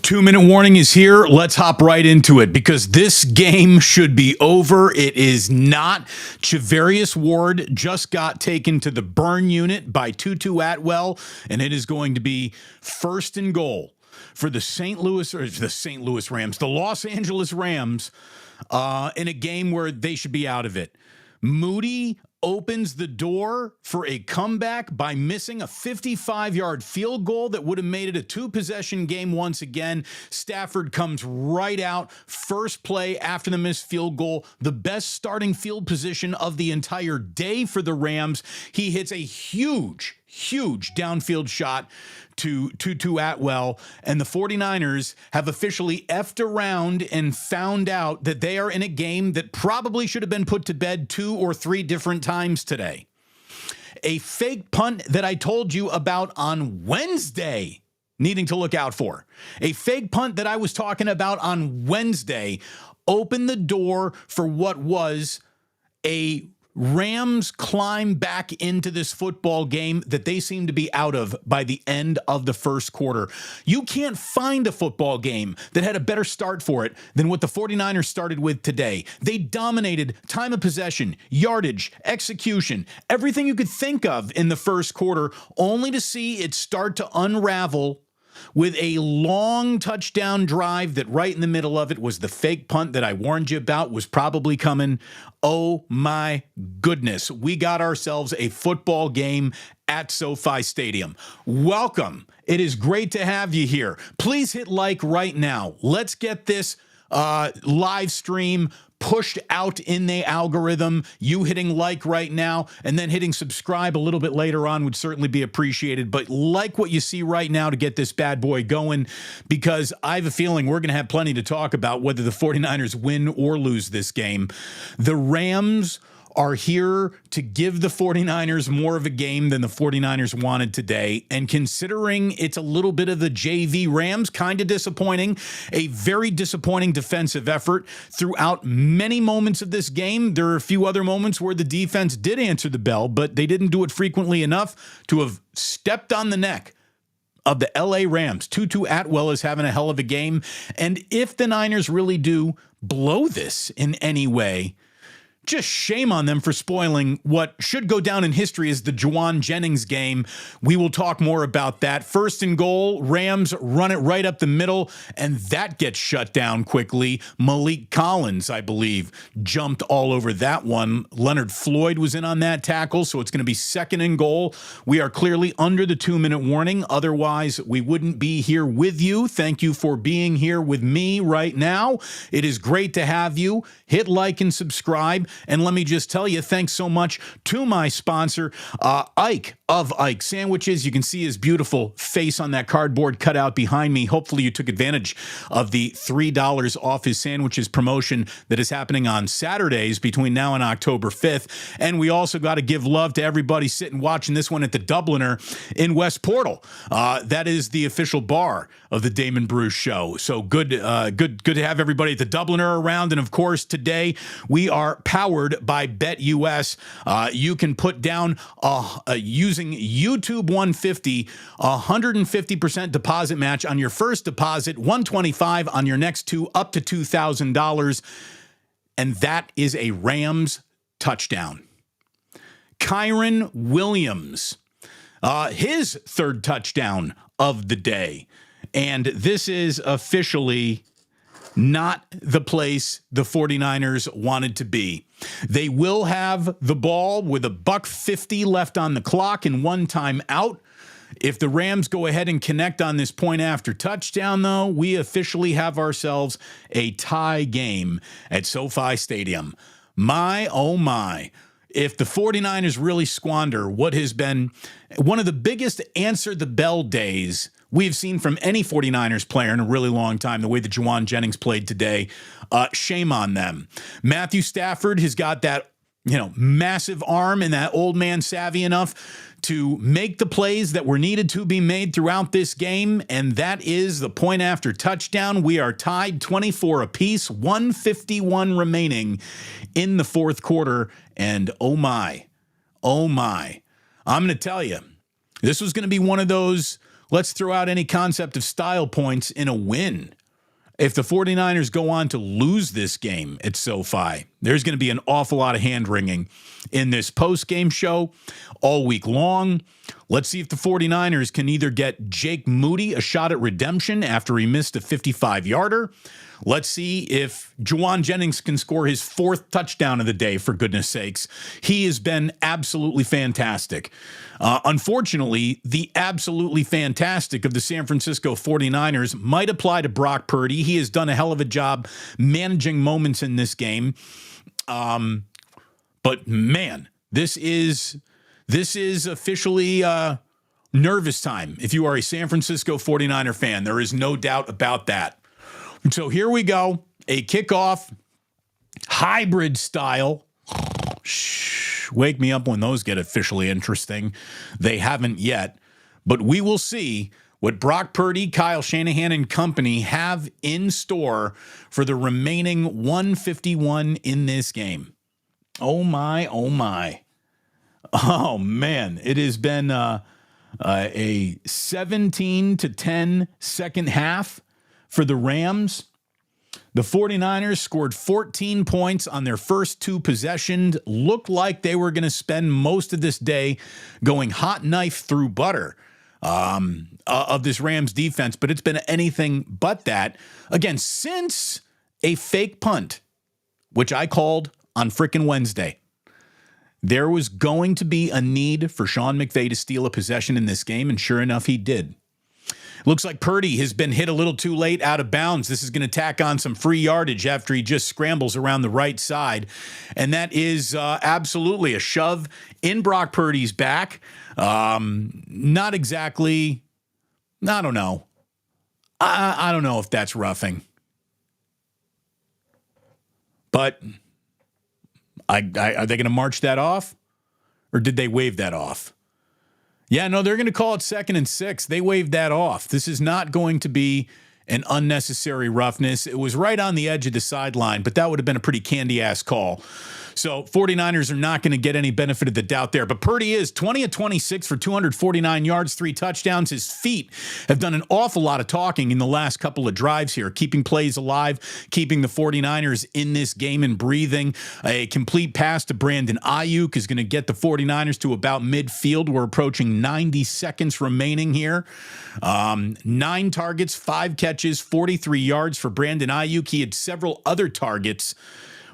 2-minute warning is here. Let's hop right into it because this game should be over. It is not. Charvarius Ward just got taken to the burn unit by Tutu Atwell, and it is going to be first and goal for the Los Angeles Rams in a game where they should be out of it. Moody opens the door for a comeback by missing a 55-yard field goal that would have made it a two-possession game once again. Stafford comes right out, first play after the missed field goal, the best starting field position of the entire day for the Rams. He hits a huge downfield shot to Tutu Atwell, and the 49ers have officially effed around and found out that they are in a game that probably should have been put to bed 2 or 3 different times today. A fake punt that I told you about on Wednesday, needing to look out for. A fake punt that I was talking about on Wednesday opened the door for what was a Rams climb back into this football game that they seem to be out of by the end of the first quarter. You can't find a football game that had a better start for it than what the 49ers started with today. They dominated time of possession, yardage, execution, everything you could think of in the first quarter, only to see it start to unravel with a long touchdown drive that right in the middle of it was the fake punt that I warned you about was probably coming. Oh my goodness. We got ourselves a football game at SoFi Stadium. Welcome. It is great to have you here. Please hit like right now. Let's get this live stream pushed out in the algorithm. You hitting like right now and then hitting subscribe a little bit later on would certainly be appreciated. But like what you see right now to get this bad boy going, because I have a feeling we're going to have plenty to talk about whether the 49ers win or lose this game. The Rams are here to give the 49ers more of a game than the 49ers wanted today. And considering it's a little bit of the JV Rams, kind of disappointing, a very disappointing defensive effort throughout many moments of this game. There are a few other moments where the defense did answer the bell, but they didn't do it frequently enough to have stepped on the neck of the LA Rams. Tutu Atwell is having a hell of a game. And if the Niners really do blow this in any way, just shame on them for spoiling what should go down in history as the Juwan Jennings game. We will talk more about that. First and goal, Rams run it right up the middle, and that gets shut down quickly. Malik Collins, I believe, jumped all over that one. Leonard Floyd was in on that tackle, so it's going to be second and goal. We are clearly under the 2-minute warning. Otherwise, we wouldn't be here with you. Thank you for being here with me right now. It is great to have you. Hit like and subscribe. And let me just tell you, thanks so much to my sponsor, Ike of Ike Sandwiches. You can see his beautiful face on that cardboard cutout behind me. Hopefully you took advantage of the $3 off his sandwiches promotion that is happening on Saturdays between now and October 5th. And we also got to give love to everybody sitting watching this one at the Dubliner in West Portal. That is the official bar of the Damon Bruce Show. So good to have everybody at the Dubliner around. And of course, today we are powered by BetUS. You can put down using YouTube 150, 150% deposit match on your first deposit, $125 on your next two, up to $2,000. And that is a Rams touchdown. Kyren Williams, his third touchdown of the day. And this is officially not the place the 49ers wanted to be. They will have the ball with $1:50 left on the clock and one time out. If the Rams go ahead and connect on this point after touchdown, though, we officially have ourselves a tie game at SoFi Stadium. My, oh my. If the 49ers really squander what has been one of the biggest answer the bell days we've seen from any 49ers player in a really long time, the way that Juwan Jennings played today, shame on them. Matthew Stafford has got that, massive arm and that old man savvy enough to make the plays that were needed to be made throughout this game, and that is the point after touchdown. We are tied 24 apiece, 151 remaining in the fourth quarter, and oh my, I'm going to tell you, this was going to be one of those let's throw out any concept of style points in a win. If the 49ers go on to lose this game at SoFi, there's going to be an awful lot of hand-wringing in this post-game show all week long. Let's see if the 49ers can either get Jake Moody a shot at redemption after he missed a 55-yarder. Let's see if Jauan Jennings can score his 4th touchdown of the day, for goodness sakes. He has been absolutely fantastic. Unfortunately, the absolutely fantastic of the San Francisco 49ers might apply to Brock Purdy. He has done a hell of a job managing moments in this game. But man, this is officially nervous time if you are a San Francisco 49er fan. There is no doubt about that. So here we go, a kickoff hybrid style. Shh, wake me up when those get officially interesting. They haven't yet, but we will see what Brock Purdy, Kyle Shanahan, and company have in store for the remaining 151 in this game. Oh my, oh my. Oh man, it has been a 17-10 second half for the Rams. The 49ers scored 14 points on their first 2 possessions. Looked like they were going to spend most of this day going hot knife through butter of this Rams defense, but it's been anything but that. Again, since a fake punt, which I called on frickin' Wednesday, there was going to be a need for Sean McVay to steal a possession in this game, and sure enough, he did. Looks like Purdy has been hit a little too late out of bounds. This is going to tack on some free yardage after he just scrambles around the right side. And that is absolutely a shove in Brock Purdy's back. Not exactly, I don't know. I don't know if that's roughing. But are they going to march that off? Or did they wave that off? Yeah, no, they're going to call it 2nd and 6. They waved that off. This is not going to be an unnecessary roughness. It was right on the edge of the sideline, but that would have been a pretty candy-ass call. So 49ers are not going to get any benefit of the doubt there. But Purdy is 20 of 26 for 249 yards, 3 touchdowns. His feet have done an awful lot of talking in the last couple of drives here, keeping plays alive, keeping the 49ers in this game and breathing. A complete pass to Brandon Ayuk is going to get the 49ers to about midfield. We're approaching 90 seconds remaining here. 9 targets, 5 catches, 43 yards for Brandon Ayuk. He had several other targets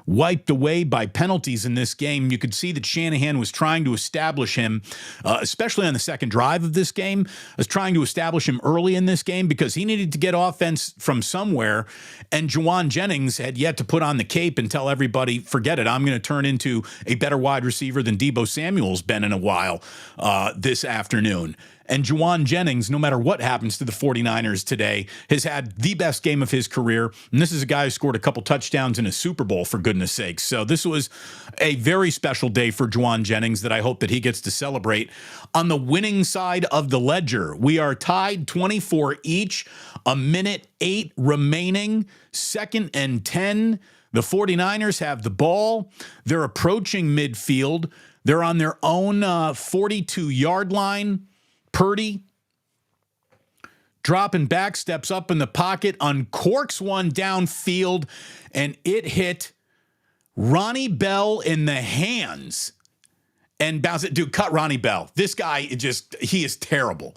wiped away by penalties in this game. You could see that Shanahan was trying to establish him, especially on the second drive of this game, was trying to establish him early in this game because he needed to get offense from somewhere, and Jauan Jennings had yet to put on the cape and tell everybody, forget it, I'm going to turn into a better wide receiver than Deebo Samuel's been in a while this afternoon. And Jauan Jennings, no matter what happens to the 49ers today, has had the best game of his career. And this is a guy who scored a couple touchdowns in a Super Bowl, for goodness sakes. So this was a very special day for Jauan Jennings that I hope that he gets to celebrate. On the winning side of the ledger, we are tied 24 each, 1:08 remaining, 2nd and 10. The 49ers have the ball. They're approaching midfield. They're on their own 42-yard line. Purdy, dropping back, steps up in the pocket, uncorks one downfield, and it hit Ronnie Bell in the hands and bounced it. Dude, cut Ronnie Bell. This guy, he is terrible.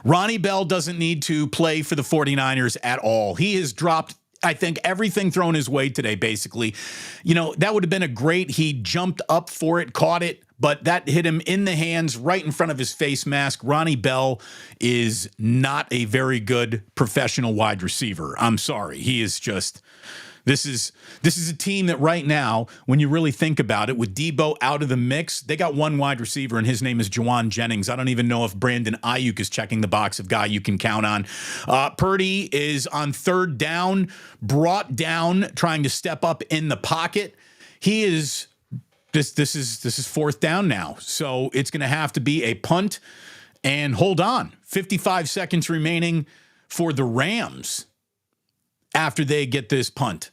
Ronnie Bell doesn't need to play for the 49ers at all. He has dropped, I think, everything thrown his way today, basically. You know, that would have been he jumped up for it, caught it, but that hit him in the hands right in front of his face mask. Ronnie Bell is not a very good professional wide receiver. I'm sorry. He is just, this is a team that right now, when you really think about it, with Deebo out of the mix, they got one wide receiver, and his name is Jauan Jennings. I don't even know if Brandon Ayuk is checking the box of guy you can count on. Purdy is on 3rd down, brought down, trying to step up in the pocket. He is... This is 4th down now, so it's going to have to be a punt. And hold on, 55 seconds remaining for the Rams after they get this punt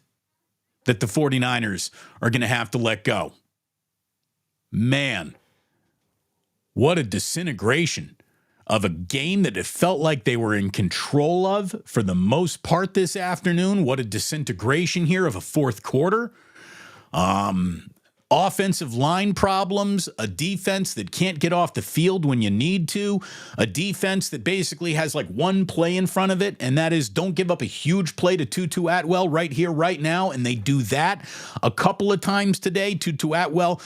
that the 49ers are going to have to let go. Man, what a disintegration of a game that it felt like they were in control of for the most part this afternoon. What a disintegration here of a fourth quarter. Offensive line problems, a defense that can't get off the field when you need to, a defense that basically has like one play in front of it, and that is don't give up a huge play to Tutu Atwell right here, right now, and they do that a couple of times today. Tutu Atwell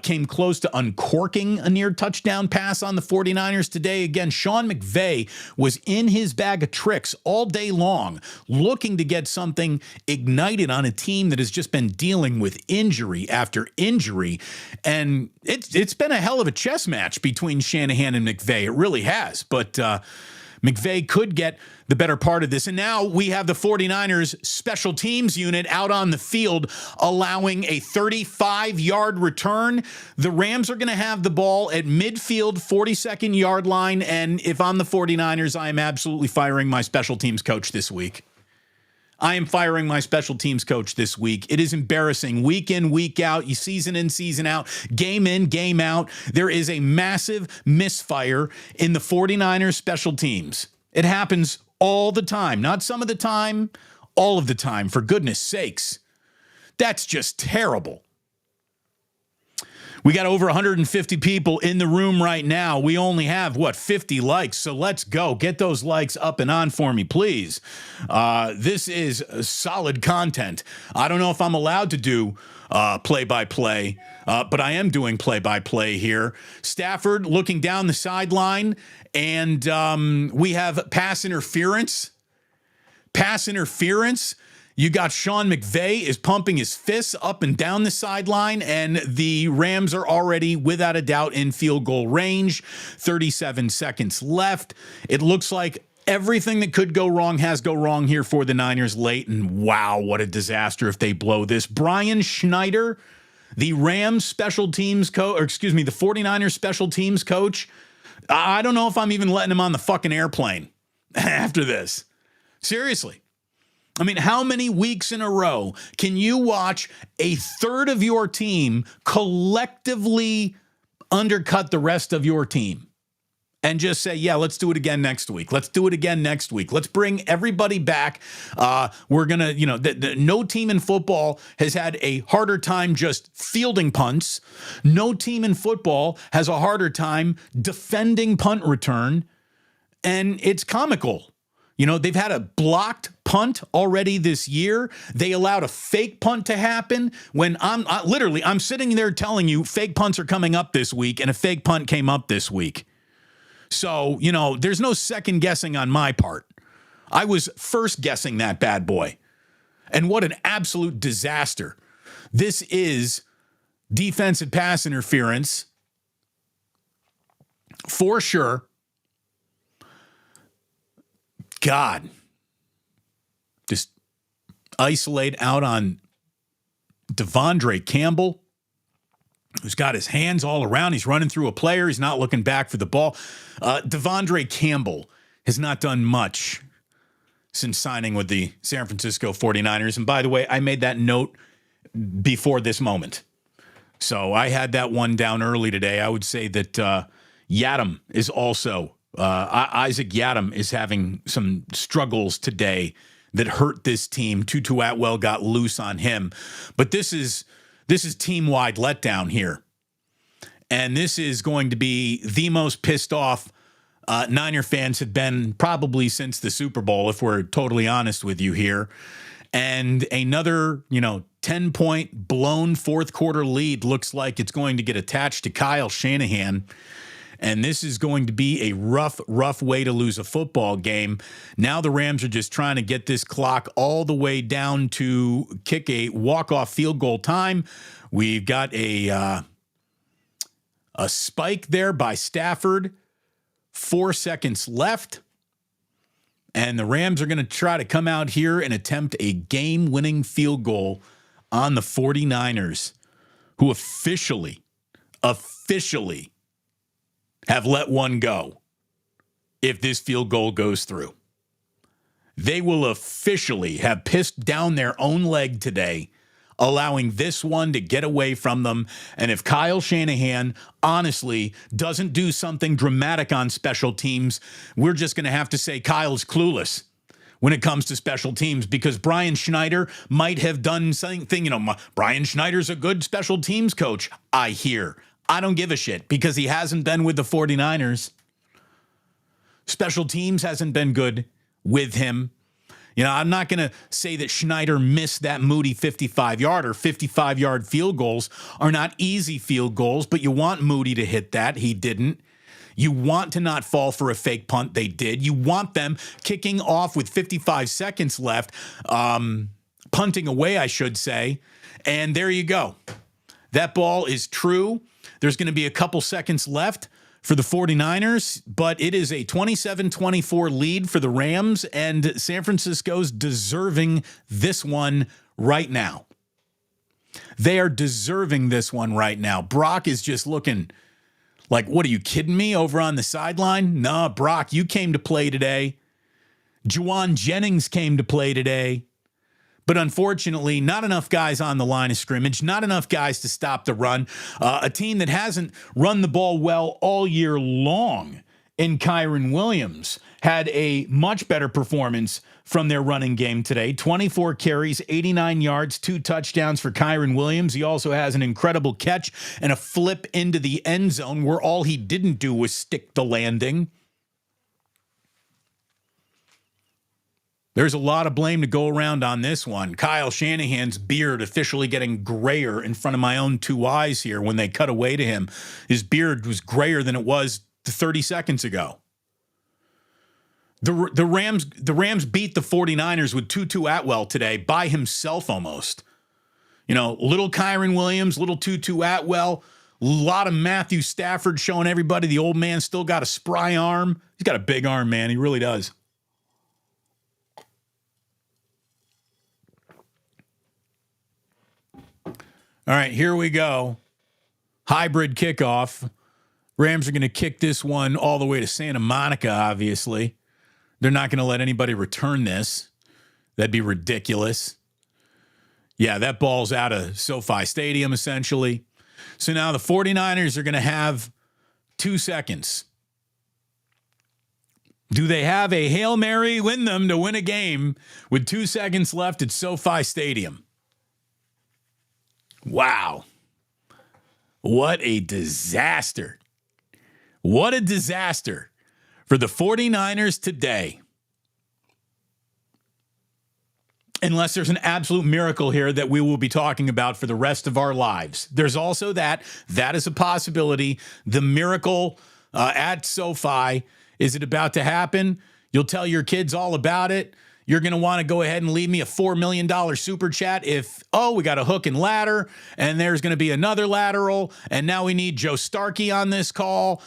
came close to uncorking a near touchdown pass on the 49ers today. Again, Sean McVay was in his bag of tricks all day long, looking to get something ignited on a team that has just been dealing with injury after injury, and it's been a hell of a chess match between Shanahan and McVay. It really has, but McVay could get the better part of this, and now we have the 49ers special teams unit out on the field allowing a 35-yard return. The Rams are going to have the ball at midfield, 42nd yard line, and if I'm the 49ers, I am absolutely firing my special teams coach this week. I am firing my special teams coach this week. It is embarrassing. Week in, week out, you season in, season out, game in, game out. There is a massive misfire in the 49ers special teams. It happens all the time. Not some of the time, all of the time, for goodness sakes. That's just terrible. We got over 150 people in the room right now. We only have, 50 likes. So let's go. Get those likes up and on for me, please. This is solid content. I don't know if I'm allowed to do play-by-play, but I am doing play-by-play here. Stafford looking down the sideline, and we have pass interference. Pass interference. You got Sean McVay is pumping his fists up and down the sideline, and the Rams are already, without a doubt, in field goal range. 37 seconds left. It looks like everything that could go wrong has go wrong here for the Niners late, and wow, what a disaster if they blow this. Brian Schneider, the Rams special teams coach, the 49ers special teams coach, I don't know if I'm even letting him on the fucking airplane after this. Seriously. I mean, how many weeks in a row can you watch a third of your team collectively undercut the rest of your team and just say, yeah, let's do it again next week. Let's do it again next week. Let's bring everybody back. We're going to, no team in football has had a harder time just fielding punts. No team in football has a harder time defending punt return. And it's comical. They've had a blocked punt already this year. They allowed a fake punt to happen when I'm sitting there telling you fake punts are coming up this week, and a fake punt came up this week. So, there's no second guessing on my part. I was first guessing that bad boy. And what an absolute disaster. This is defensive pass interference for sure. God, just isolate out on Devondre Campbell, who's got his hands all around. He's running through a player. He's not looking back for the ball. Devondre Campbell has not done much since signing with the San Francisco 49ers. And by the way, I made that note before this moment. So I had that one down early today. I would say that Yadam is also Isaac Yadam is having some struggles today that hurt this team. Tutu Atwell got loose on him. But this is team-wide letdown here. And this is going to be the most pissed off Niner fans have been probably since the Super Bowl, if we're totally honest with you here. And another, 10-point blown fourth quarter lead looks like it's going to get attached to Kyle Shanahan. And this is going to be a rough way to lose a football game. Now the Rams are just trying to get this clock all the way down to kick a walk-off field goal time. We've got a spike there by Stafford. 4 seconds left. And the Rams are going to try to come out here and attempt a game-winning field goal on the 49ers, who officially have let one go if this field goal goes through. They will officially have pissed down their own leg today allowing this one to get away from them. And if Kyle Shanahan honestly doesn't do something dramatic on special teams, we're just going to have to say Kyle's clueless when it comes to special teams, because Brian Schneider might have done something. Brian Schneider's a good special teams coach, I hear. I don't give a shit because he hasn't been with the 49ers. Special teams hasn't been good with him. I'm not going to say that Schneider missed that Moody 55-yarder. 55-yard field goals are not easy field goals, but you want Moody to hit that. He didn't. You want to not fall for a fake punt. They did. You want them kicking off with 55 seconds left, punting away, I should say. And there you go. That ball is true. There's going to be a couple seconds left for the 49ers, but it is a 27-24 lead for the Rams, and San Francisco's deserving this one right now. They are deserving this one right now. Brock is just looking like, what, are you kidding me, over on the sideline? Nah, Brock, you came to play today. Juwan Jennings came to play today. But unfortunately, not enough guys on the line of scrimmage, not enough guys to stop the run. A team that hasn't run the ball well all year long in Kyren Williams had a much better performance from their running game today. 24 carries, 89 yards, 2 touchdowns for Kyren Williams. He also has an incredible catch and a flip into the end zone where all he didn't do was stick the landing. There's a lot of blame to go around on this one. Kyle Shanahan's beard officially getting grayer in front of my own 2 eyes here when they cut away to him. His beard was grayer than it was 30 seconds ago. The Rams beat the 49ers with Tutu Atwell today by himself almost. Little Kyren Williams, little Tutu Atwell, a lot of Matthew Stafford showing everybody the old man still got a spry arm. He's got a big arm, man. He really does. All right, here we go. Hybrid kickoff. Rams are going to kick this one all the way to Santa Monica, obviously. They're not going to let anybody return this. That'd be ridiculous. Yeah, that ball's out of SoFi Stadium, essentially. So now the 49ers are going to have 2 seconds. Do they have a Hail Mary win them to win a game with 2 seconds left at SoFi Stadium? Wow. What a disaster. What a disaster for the 49ers today. Unless there's an absolute miracle here that we will be talking about for the rest of our lives. There's also that. That is a possibility. The miracle at SoFi. Is it about to happen? You'll tell your kids all about it. You're going to want to go ahead and leave me a $4 million super chat if, we got a hook and ladder, and there's going to be another lateral, and now we need Joe Starkey on this call.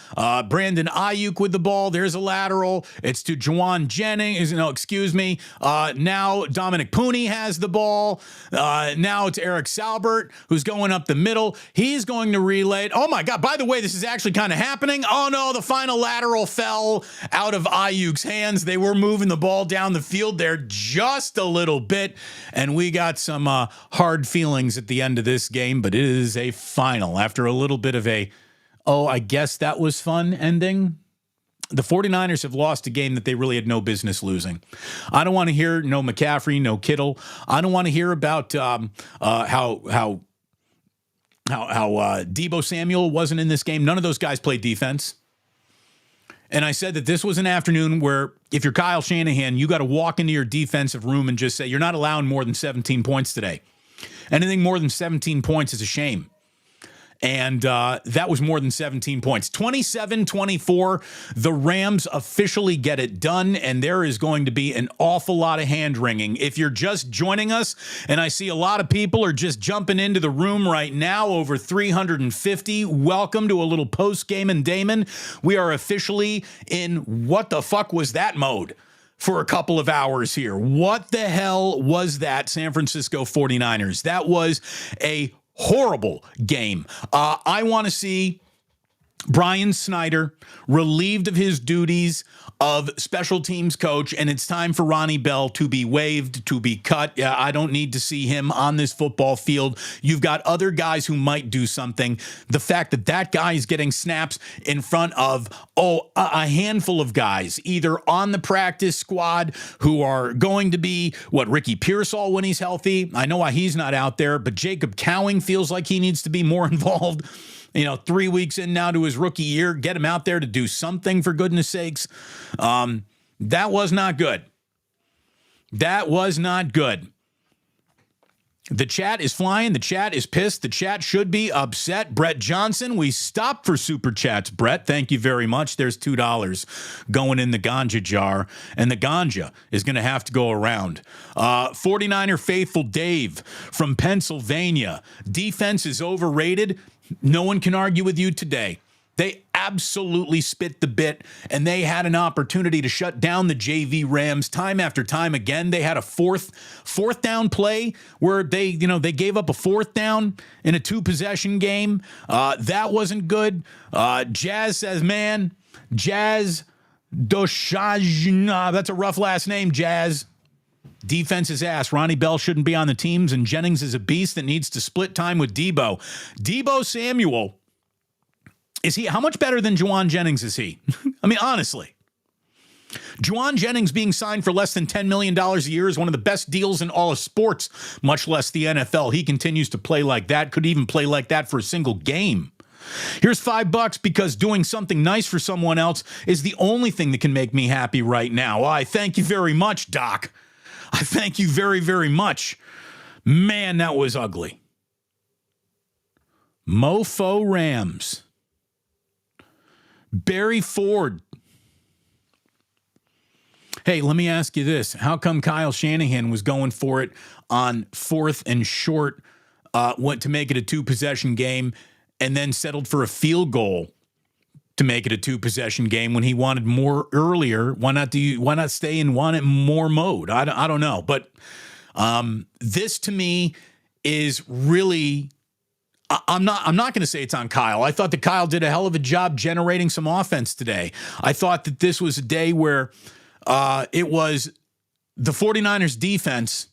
Brandon Ayuk with the ball. There's a lateral. It's to Juwan Jennings. No, excuse me. Now Dominic Pooney has the ball. Now it's Eric Salbert who's going up the middle. He's going to relay it. Oh, my God. By the way, this is actually kind of happening. Oh, no, the final lateral fell out of Ayuk's hands. They were moving the ball down the field there just a little bit, and we got some hard feelings at the end of this game, but it is a final after a little bit of I guess that was fun ending. The 49ers have lost a game that they really had no business losing. I don't want to hear no McCaffrey, no Kittle. I don't want to hear about how Deebo Samuel wasn't in this game. None of those guys played defense. And I said that this was an afternoon where if you're Kyle Shanahan, you got to walk into your defensive room and just say, you're not allowing more than 17 points today. Anything more than 17 points is a shame. And that was more than 17 points. 27-24, the Rams officially get it done, and there is going to be an awful lot of hand-wringing. If you're just joining us, and I see a lot of people are just jumping into the room right now, over 350, welcome to a little post-game and Damon. We are officially in what the fuck was that mode for a couple of hours here. What the hell was that, San Francisco 49ers? That was a horrible game. I want to see Brian Snyder relieved of his duties of special teams coach, and it's time for Ronnie Bell to be waived, to be cut. Yeah, I don't need to see him on this football field. You've got other guys who might do something. The fact that that guy is getting snaps in front of, a handful of guys, either on the practice squad who are going to be, Ricky Pearsall when he's healthy. I know why he's not out there, but Jacob Cowing feels like he needs to be more involved. 3 weeks in now to his rookie year, get him out there to do something, for goodness sakes. That was not good. That was not good. The chat is flying. The chat is pissed. The chat should be upset. Brett Johnson, we stopped for super chats. Brett, thank you very much. There's $2 going in the ganja jar, and the ganja is going to have to go around. 49er faithful Dave from Pennsylvania. Defense is overrated. No one can argue with you today. They absolutely spit the bit, and they had an opportunity to shut down the JV Rams time after time again. They had a fourth down play where they gave up a fourth down in a 2-possession game. That wasn't good. Jazz says, man, Jazz Doshajna, that's a rough last name, Jazz. Defense is ass. Ronnie Bell shouldn't be on the teams, and Jennings is a beast that needs to split time with Debo. Debo Samuel, how much better than Juwan Jennings is he? I mean, honestly. Juwan Jennings being signed for less than $10 million a year is one of the best deals in all of sports, much less the NFL. He continues to play like that, could even play like that for a single game. Here's $5 because doing something nice for someone else is the only thing that can make me happy right now. I thank you very much, Doc. I thank you very, very much. Man, that was ugly. Mofo Rams. Barry Ford. Hey, let me ask you this. How come Kyle Shanahan was going for it on 4th and short, went to make it a 2-possession game, and then settled for a field goal to make it a 2-possession game when he wanted more earlier? Why not stay in more mode? I don't know. But this to me is really, I'm not going to say it's on Kyle. I thought that Kyle did a hell of a job generating some offense today. I thought that this was a day where it was the 49ers defense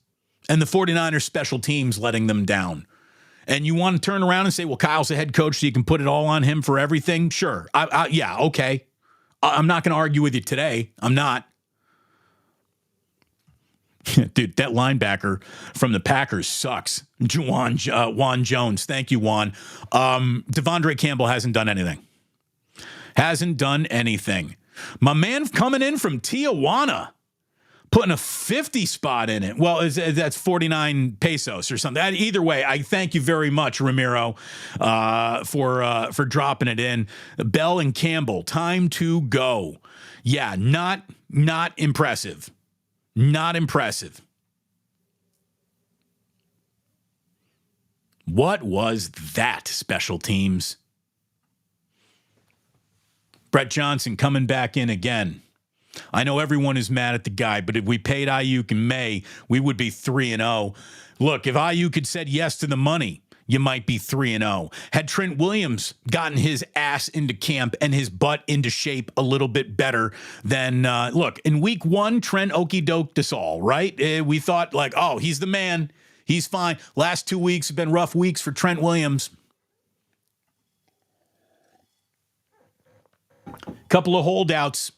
and the 49ers special teams letting them down. And you want to turn around and say, well, Kyle's the head coach, so you can put it all on him for everything? Sure. Yeah, okay. I'm not going to argue with you today. I'm not. Dude, that linebacker from the Packers sucks. Juwan Jones. Thank you, Juan. Devondre Campbell hasn't done anything. Hasn't done anything. My man coming in from Tijuana, putting a 50 spot in it. Well, that's 49 pesos or something. Either way, I thank you very much, Ramiro, for dropping it in. Bell and Campbell, time to go. Yeah, not impressive. Not impressive. What was that, special teams? Brett Johnson coming back in again. I know everyone is mad at the guy, but if we paid Ayuk in May, we would be 3-0. Look, if Ayuk had said yes to the money, you might be 3-0. Had Trent Williams gotten his ass into camp and his butt into shape a little bit better, then look, in week 1, Trent okey-doked us all, right? We thought like, oh, he's the man. He's fine. Last 2 weeks have been rough weeks for Trent Williams. Couple of holdouts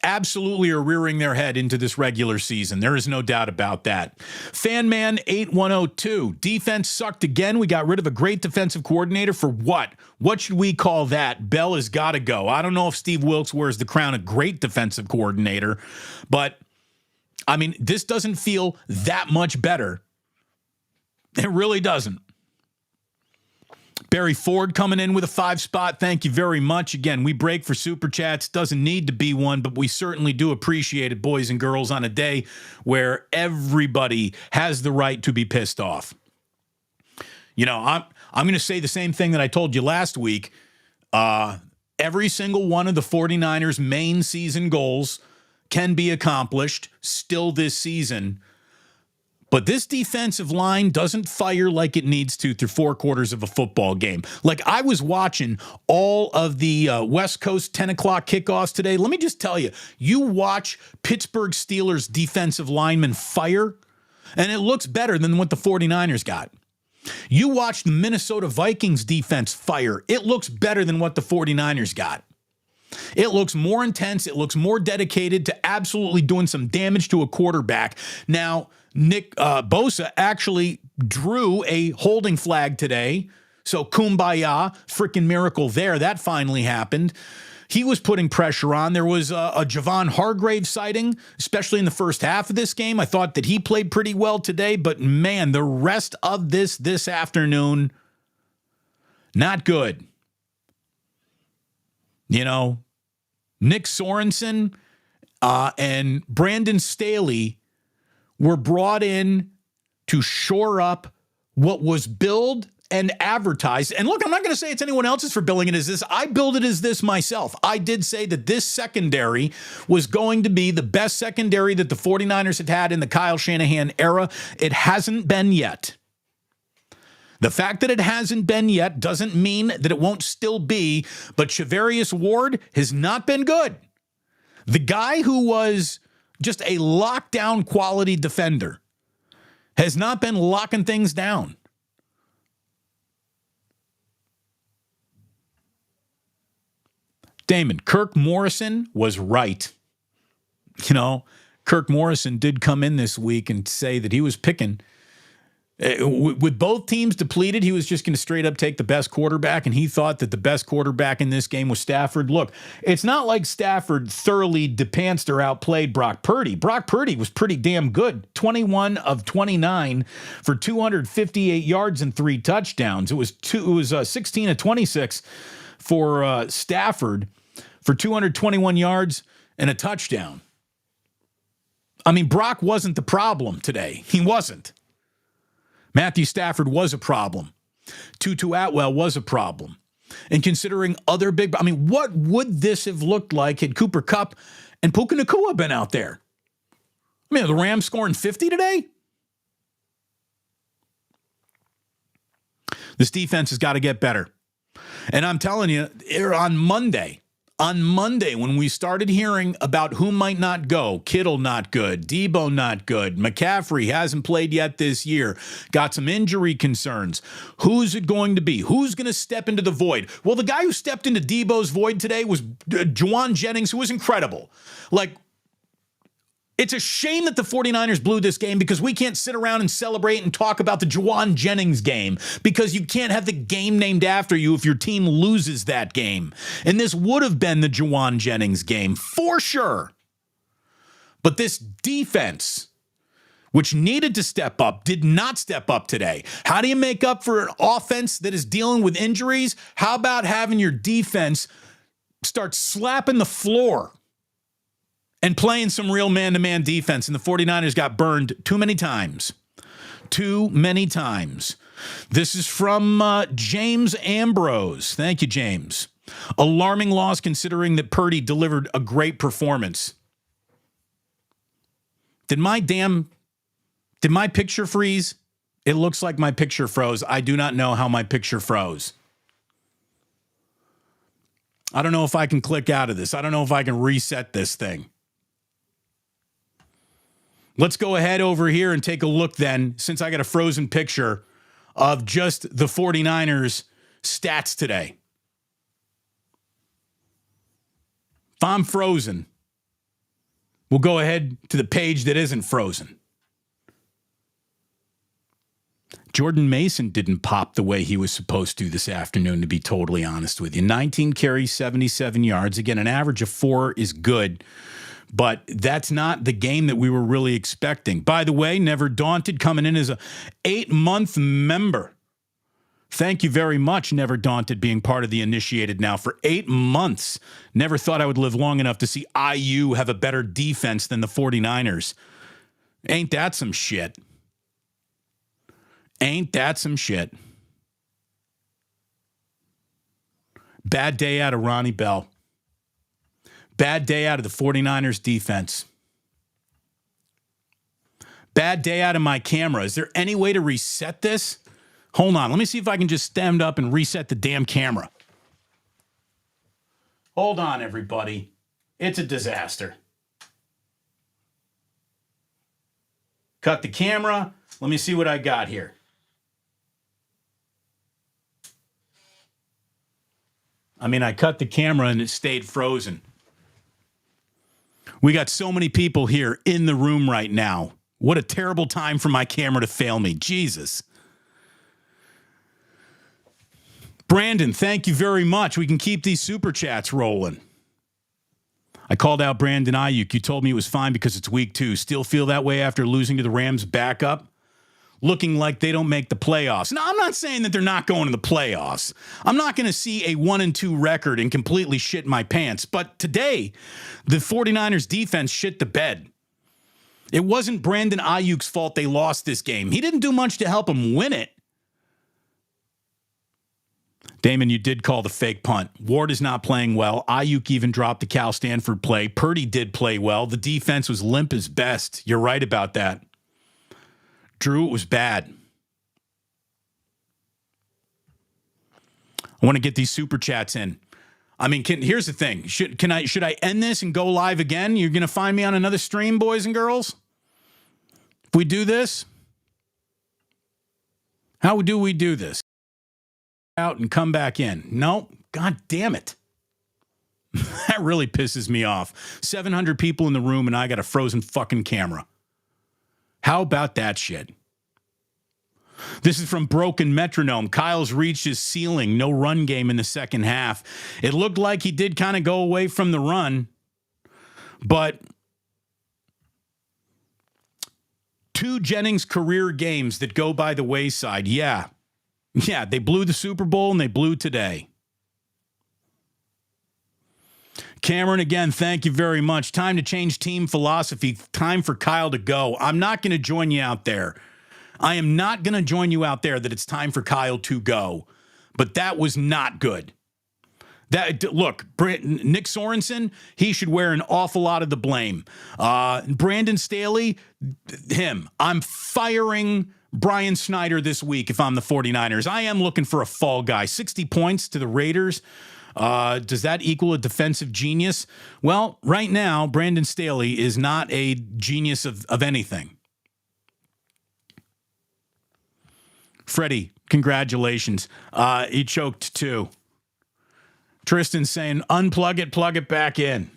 absolutely are rearing their head into this regular season. There is no doubt about that. Fanman8102, defense sucked again. We got rid of a great defensive coordinator for what? What should we call that? Bell has got to go. I don't know if Steve Wilkes wears the crown of great defensive coordinator, but I mean, this doesn't feel that much better. It really doesn't. Barry Ford coming in with a 5 spot. Thank you very much. Again, we break for super chats. Doesn't need to be one, but we certainly do appreciate it, boys and girls, on a day where everybody has the right to be pissed off. You know, I'm going to say the same thing that I told you last week. Every single one of the 49ers' main season goals can be accomplished still this season. But this defensive line doesn't fire like it needs to through 4 quarters of a football game. Like, I was watching all of the West Coast 10 o'clock kickoffs today. Let me just tell you, you watch Pittsburgh Steelers defensive linemen fire, and it looks better than what the 49ers got. You watch the Minnesota Vikings defense fire. It looks better than what the 49ers got. It looks more intense. It looks more dedicated to absolutely doing some damage to a quarterback. Now, Nick Bosa actually drew a holding flag today. So kumbaya, freaking miracle there. That finally happened. He was putting pressure on. There was a Javon Hargrave sighting, especially in the first half of this game. I thought that he played pretty well today. But, man, the rest of this afternoon, not good. You know, Nick Sorensen and Brandon Staley were brought in to shore up what was billed and advertised. And look, I'm not going to say it's anyone else's for billing it as this. I billed it as this myself. I did say that this secondary was going to be the best secondary that the 49ers had had in the Kyle Shanahan era. It hasn't been yet. The fact that it hasn't been yet doesn't mean that it won't still be, but Charvarius Ward has not been good. The guy who was just a lockdown quality defender has not been locking things down. Damon, Kirk Morrison was right. You know, Kirk Morrison did come in this week and say that he was picking. With both teams depleted, he was just going to straight up take the best quarterback, and he thought that the best quarterback in this game was Stafford. Look, it's not like Stafford thoroughly depanced or outplayed Brock Purdy. Brock Purdy was pretty damn good. 21 of 29 for 258 yards and 3 touchdowns. It was 16 of 26 for Stafford for 221 yards and a touchdown. I mean, Brock wasn't the problem today. He wasn't. Matthew Stafford was a problem. Tutu Atwell was a problem. And considering other big, I mean, what would this have looked like had Cooper Kupp and Puka Nacua been out there? I mean, are the Rams scoring 50 today? This defense has got to get better. And I'm telling you, on Monday, when we started hearing about who might not go, Kittle not good, Debo not good, McCaffrey hasn't played yet this year, got some injury concerns. Who's it going to be? Who's going to step into the void? Well, the guy who stepped into Debo's void today was Juwan Jennings, who was incredible. Like, it's a shame that the 49ers blew this game because we can't sit around and celebrate and talk about the Juwan Jennings game because you can't have the game named after you if your team loses that game. And this would have been the Juwan Jennings game for sure. But this defense, which needed to step up, did not step up today. How do you make up for an offense that is dealing with injuries? How about having your defense start slapping the floor and playing some real man-to-man defense? And the 49ers got burned too many times. Too many times. This is from James Ambrose. Thank you, James. Alarming loss considering that Purdy delivered a great performance. Did my picture freeze? It looks like my picture froze. I do not know how my picture froze. I don't know if I can click out of this. I don't know if I can reset this thing. Let's go ahead over here and take a look then, since I got a frozen picture of just the 49ers stats today. If I'm frozen, we'll go ahead to the page that isn't frozen. Jordan Mason didn't pop the way he was supposed to this afternoon, to be totally honest with you. 19 carries, 77 yards. Again, an average of 4 is good. But that's not the game that we were really expecting. By the way, Never Daunted coming in as a 8-month member. Thank you very much, Never Daunted, being part of the initiated now for 8 months. Never thought I would live long enough to see IU have a better defense than the 49ers. Ain't that some shit? Ain't that some shit? Bad day out of Ronnie Bell. Bad day out of the 49ers defense. Bad day out of my camera. Is there any way to reset this? Hold on. Let me see if I can just stand up and reset the damn camera. Hold on, everybody. It's a disaster. Cut the camera. Let me see what I got here. I mean, I cut the camera and it stayed frozen. We got so many people here in the room right now. What a terrible time for my camera to fail me. Jesus. Brandon, thank you very much. We can keep these super chats rolling. I called out Brandon Ayuk. You told me it was fine because it's week 2. Still feel that way after losing to the Rams backup? Looking like they don't make the playoffs. Now, I'm not saying that they're not going to the playoffs. I'm not going to see a 1-2 record and completely shit my pants. But today, the 49ers defense shit the bed. It wasn't Brandon Ayuk's fault they lost this game. He didn't do much to help them win it. Damon, you did call the fake punt. Ward is not playing well. Ayuk even dropped the Cal Stanford play. Purdy did play well. The defense was limp as best. You're right about that. Drew, it was bad. I want to get these super chats in. I mean, here's the thing. Should I end this and go live again? You're going to find me on another stream, boys and girls? If we do this, how do we do this? Out and come back in. No, God damn it. That really pisses me off. 700 people in the room and I got a frozen fucking camera. How about that shit? This is from Broken Metronome. Kyle's reached his ceiling. No run game in the second half. It looked like he did kind of go away from the run, but 2 Jennings career games that go by the wayside. Yeah, they blew the Super Bowl and they blew today. Cameron, again, thank you very much. Time to change team philosophy. Time for Kyle to go. I'm not going to join you out there. I am not going to join you out there that it's time for Kyle to go. But that was not good. Look, Nick Sorensen, he should wear an awful lot of the blame. Brandon Staley, him. I'm firing Brian Snyder this week if I'm the 49ers. I am looking for a fall guy. 60 points to the Raiders. Does that equal a defensive genius? Well, right now, Brandon Staley is not a genius of anything. Freddie, congratulations. He choked too. Tristan saying, unplug it, plug it back in.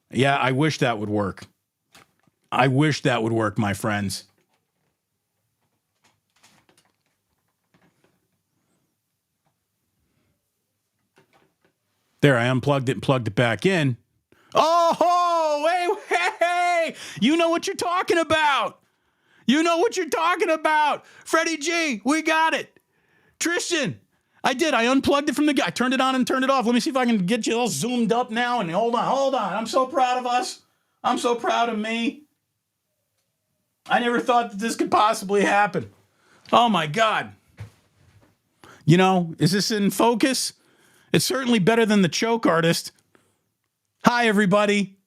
Yeah, I wish that would work. I wish that would work, my friends. There, I unplugged it and plugged it back in. Oh, hey, you know what you're talking about. You know what you're talking about. Freddie G, we got it. Tristan, I did. I unplugged it from the guy. I turned it on and turned it off. Let me see if I can get you all zoomed up now. And hold on. I'm so proud of us. I'm so proud of me. I never thought that this could possibly happen. Oh, my God. You know, is this in focus? It's certainly better than the choke artist. Hi, everybody.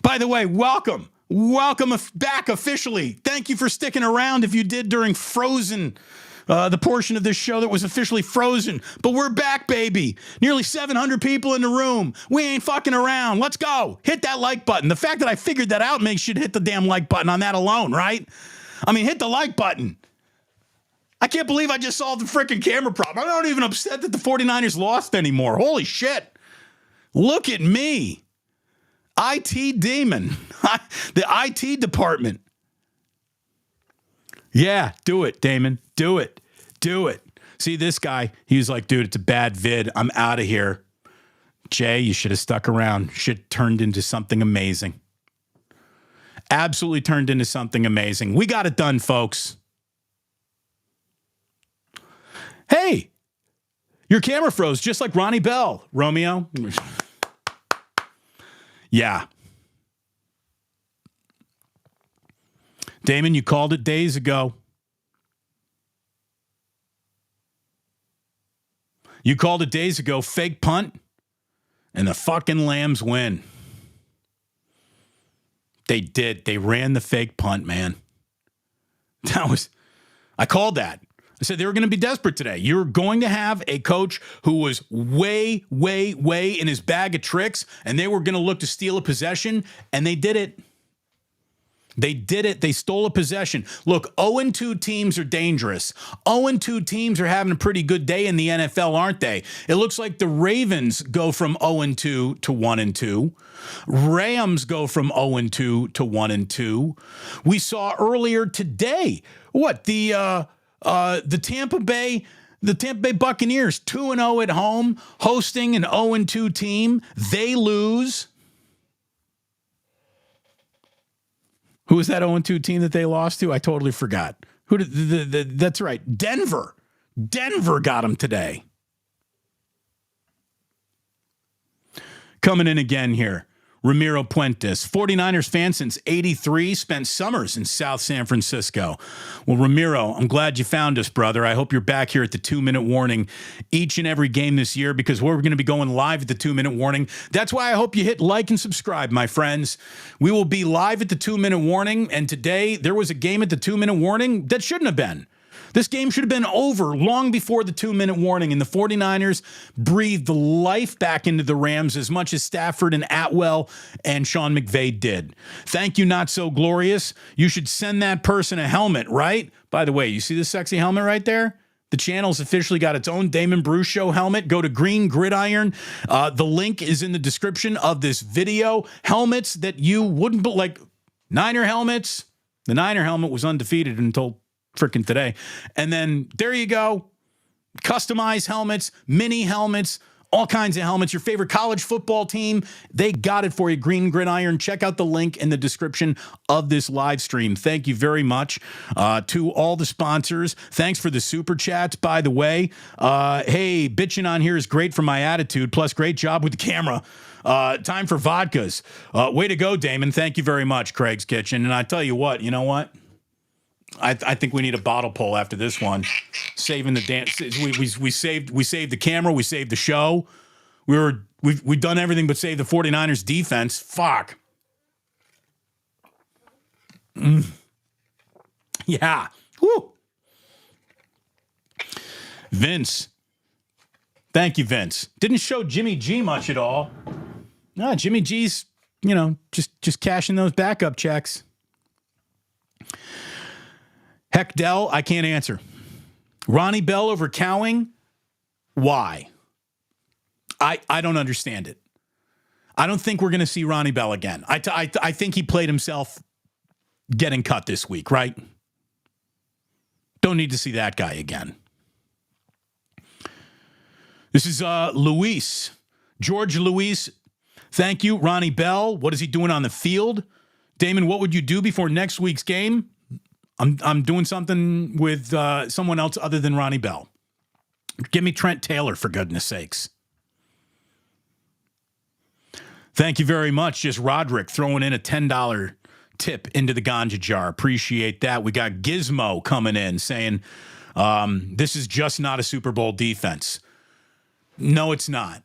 By the way, welcome. Welcome back officially. Thank you for sticking around if you did during Frozen, the portion of this show that was officially frozen. But we're back, baby. Nearly 700 people in the room. We ain't fucking around. Let's go. Hit that like button. The fact that I figured that out makes you hit the damn like button on that alone, right? I mean, hit the like button. I can't believe I just solved the freaking camera problem. I'm not even upset that the 49ers lost anymore. Holy shit. Look at me. IT demon. The IT department. Yeah, do it, Damon. Do it. Do it. See this guy? He was like, dude, it's a bad vid. I'm out of here. Jay, you should have stuck around. Shit turned into something amazing. Absolutely turned into something amazing. We got it done, folks. Hey, your camera froze just like Ronnie Bell, Romeo. Yeah. Damon, you called it days ago. You called it days ago. Fake punt, and the fucking Lambs win. They did. They ran the fake punt, man. I called that. I said they were going to be desperate today. You're going to have a coach who was way, way, way in his bag of tricks, and they were going to look to steal a possession, and they did it. They did it. They stole a possession. Look, 0-2 teams are dangerous. 0-2 teams are having a pretty good day in the NFL, aren't they? It looks like the Ravens go from 0-2 to 1-2. Rams go from 0-2 to 1-2. We saw earlier today, the Tampa Bay Buccaneers 2-0 at home, hosting an 0-2 team. They lose. Who was that 0-2 team that they lost to? I totally forgot. Who did that's right. Denver. Denver got them today. Coming in again here. Ramiro Puentes, 49ers fan since 83, spent summers in South San Francisco. Well, Ramiro, I'm glad you found us, brother. I hope you're back here at the 2-minute warning each and every game this year, because we're going to be going live at the 2-minute warning. That's why I hope you hit like and subscribe, my friends. We will be live at the 2-minute warning, and today there was a game at the 2-minute warning that shouldn't have been. This game should have been over long before the 2-minute warning, and the 49ers breathed life back into the Rams as much as Stafford and Atwell and Sean McVay did. Thank you, Not So Glorious. You should send that person a helmet, right? By the way, you see this sexy helmet right there? The channel's officially got its own Damon Bruce Show helmet. Go to Green Gridiron. The link is in the description of this video. Helmets that you wouldn't, like Niner helmets. The Niner helmet was undefeated until freaking today. And then there you go. Customized helmets, mini helmets, all kinds of helmets. Your favorite college football team, they got it for you. Green Gridiron. Check out the link in the description of this live stream. Thank you very much to all the sponsors. Thanks for the super chats, by the way. Hey, bitching on here is great for my attitude. Plus, great job with the camera. Time for vodkas. Way to go, Damon. Thank you very much, Craig's Kitchen. And I tell you what, you know what? I think we need a bottle pull after this one. Saving the dance. We saved the camera. We saved the show. We've done everything but save the 49ers defense. Fuck. Yeah. Woo. Vince. Thank you, Vince. Didn't show Jimmy G much at all. No, Jimmy G's, just cashing those backup checks. Heck, Dell, I can't answer. Ronnie Bell over Cowing? Why? I don't understand it. I don't think we're going to see Ronnie Bell again. I think he played himself getting cut this week, right? Don't need to see that guy again. This is Luis. George Luis, thank you. Ronnie Bell, what is he doing on the field? Damon, what would you do before next week's game? I'm doing something with someone else other than Ronnie Bell. Give me Trent Taylor, for goodness sakes. Thank you very much. Just Roderick throwing in a $10 tip into the ganja jar. Appreciate that. We got Gizmo coming in saying, this is just not a Super Bowl defense. No, it's not.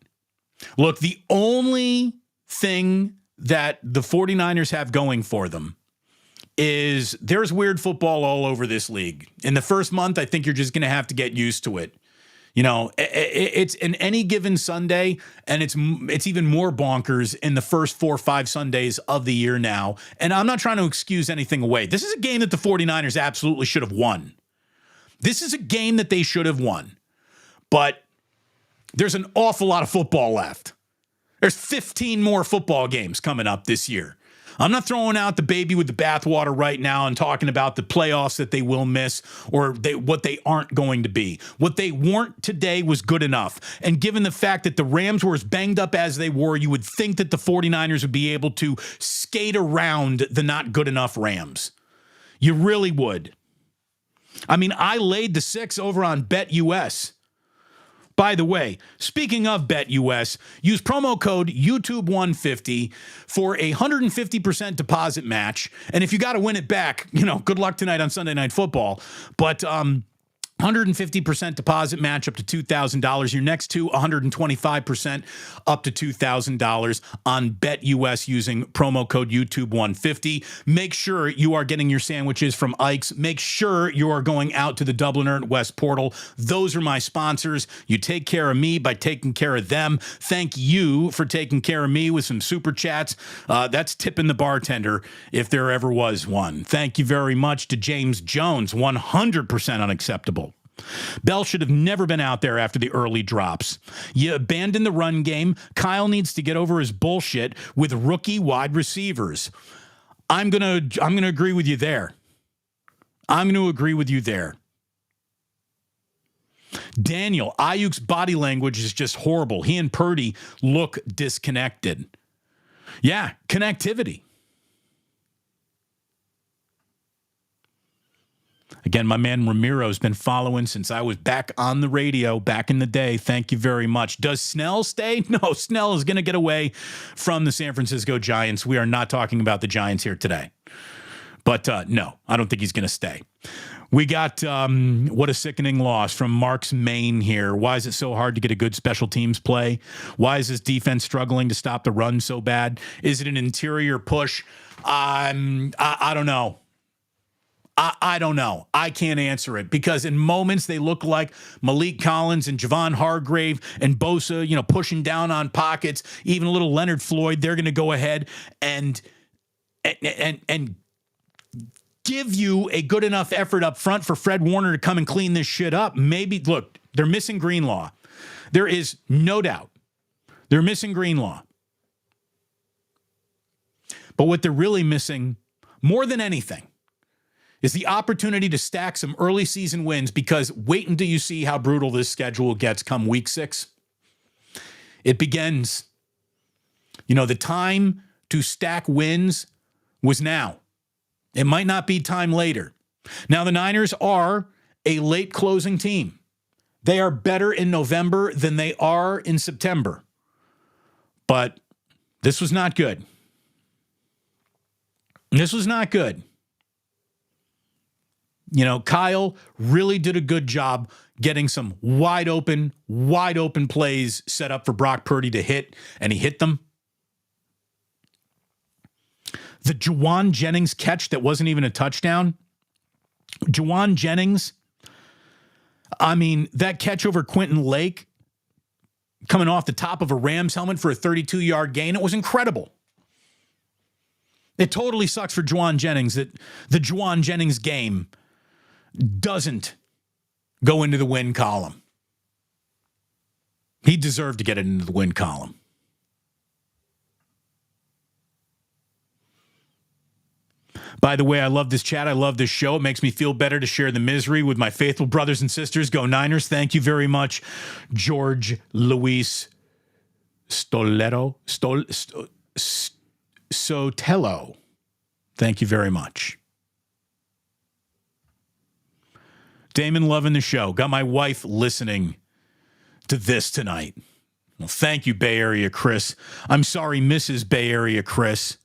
Look, the only thing that the 49ers have going for them is there's weird football all over this league. In the first month, I think you're just going to have to get used to it. It's in any given Sunday, and it's even more bonkers in the first 4 or 5 Sundays of the year now. And I'm not trying to excuse anything away. This is a game that the 49ers absolutely should have won. This is a game that they should have won. But there's an awful lot of football left. There's 15 more football games coming up this year. I'm not throwing out the baby with the bathwater right now and talking about the playoffs that they will miss or what they aren't going to be. What they weren't today was good enough. And given the fact that the Rams were as banged up as they were, you would think that the 49ers would be able to skate around the not good enough Rams. You really would. I mean, I laid the 6 over on BetUS. By the way, speaking of BetUS, use promo code YouTube150 for a 150% deposit match. And if you got to win it back, good luck tonight on Sunday Night Football. But 150% deposit match up to $2,000. Your next two, 125% up to $2,000 on BetUS using promo code YouTube150. Make sure you are getting your sandwiches from Ike's. Make sure you are going out to the Dubliner and West portal. Those are my sponsors. You take care of me by taking care of them. Thank you for taking care of me with some super chats. That's tipping the bartender if there ever was one. Thank you very much to James Jones. 100% unacceptable. Bell should have never been out there after the early drops. You abandon the run game. Kyle needs to get over his bullshit with rookie wide receivers. I'm gonna agree with you there. Daniel, Ayuk's body language is just horrible. He and Purdy look disconnected. Yeah, connectivity. Again, my man Ramiro's been following since I was back on the radio back in the day. Thank you very much. Does Snell stay? No, Snell is going to get away from the San Francisco Giants. We are not talking about the Giants here today. But no, I don't think he's going to stay. We got what a sickening loss from Mark's Maine here. Why is it so hard to get a good special teams play? Why is this defense struggling to stop the run so bad? Is it an interior push? I don't know. I don't know. I can't answer it because in moments they look like Malik Collins and Javon Hargrave and Bosa, pushing down on pockets, even a little Leonard Floyd. They're going to go ahead and give you a good enough effort up front for Fred Warner to come and clean this shit up. Maybe, look, they're missing Greenlaw. There is no doubt. They're missing Greenlaw. But what they're really missing more than anything is the opportunity to stack some early season wins, because wait until you see how brutal this schedule gets come week 6. It begins. The time to stack wins was now. It might not be time later. Now, the Niners are a late closing team. They are better in November than they are in September. But this was not good. This was not good. Kyle really did a good job getting some wide open plays set up for Brock Purdy to hit, and he hit them. The Juwan Jennings catch that wasn't even a touchdown. Juwan Jennings, that catch over Quentin Lake coming off the top of a Rams helmet for a 32-yard gain, it was incredible. It totally sucks for Juwan Jennings that the Juwan Jennings game doesn't go into the win column. He deserved to get it into the win column. By the way, I love this chat. I love this show. It makes me feel better to share the misery with my faithful brothers and sisters. Go Niners. Thank you very much, George Luis Sotelo. Thank you very much. Damon loving the show. Got my wife listening to this tonight. Well, thank you, Bay Area Chris. I'm sorry, Mrs. Bay Area Chris.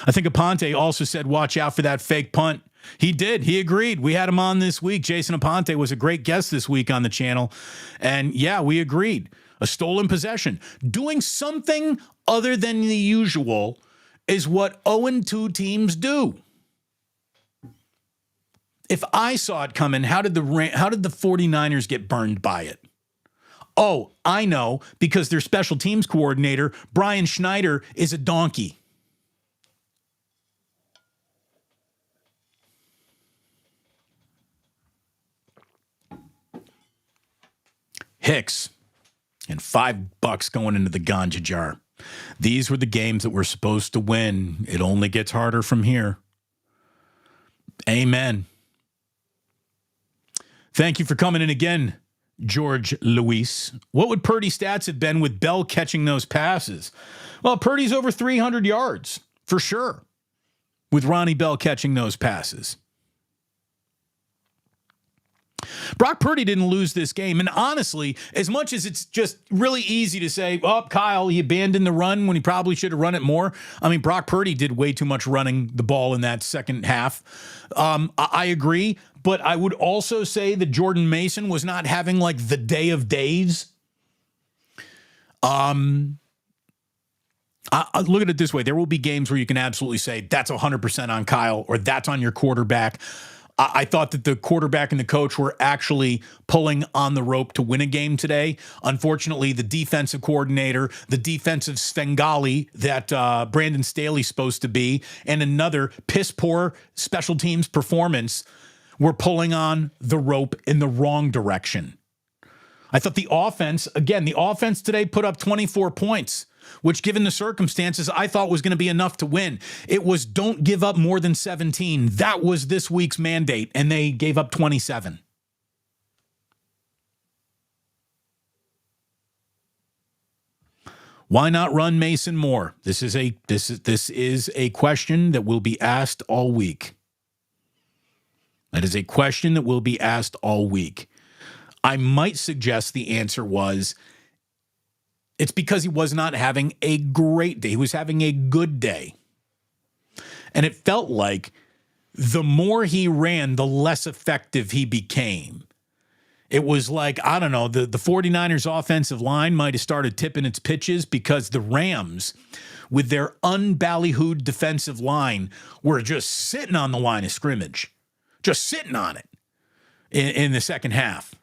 I think Aponte also said, watch out for that fake punt. He did. He agreed. We had him on this week. Jason Aponte was a great guest this week on the channel. And yeah, we agreed. A stolen possession. Doing something other than the usual is what 0-2 teams do. If I saw it coming, how did the 49ers get burned by it? Oh, I know, because their special teams coordinator, Brian Schneider, is a donkey. Hicks and $5 going into the ganja jar. These were the games that we're supposed to win. It only gets harder from here. Amen. Thank you for coming in again, George Luis. What would Purdy's stats have been with Bell catching those passes? Well, Purdy's over 300 yards, for sure, with Ronnie Bell catching those passes. Brock Purdy didn't lose this game. And honestly, as much as it's just really easy to say, oh, Kyle, he abandoned the run when he probably should have run it more. Brock Purdy did way too much running the ball in that second half. I agree. But I would also say that Jordan Mason was not having like the day of days. I look at it this way. There will be games where you can absolutely say that's 100% on Kyle or that's on your quarterback. I thought that the quarterback and the coach were actually pulling on the rope to win a game today. Unfortunately, the defensive coordinator, the defensive Svengali that Brandon Staley's supposed to be, and another piss-poor special teams performance were pulling on the rope in the wrong direction. I thought the offense today put up 24 points, which given the circumstances, I thought was going to be enough to win. It was don't give up more than 17. That was this week's mandate, and they gave up 27. Why not run Mason more? This is a question that will be asked all week. That is a question that will be asked all week. I might suggest the answer was it's because he was not having a great day. He was having a good day. And it felt like the more he ran, the less effective he became. It was like, I don't know, the 49ers offensive line might have started tipping its pitches because the Rams, with their unballyhooed defensive line, were just sitting on the line of scrimmage. Just sitting on it in the second half.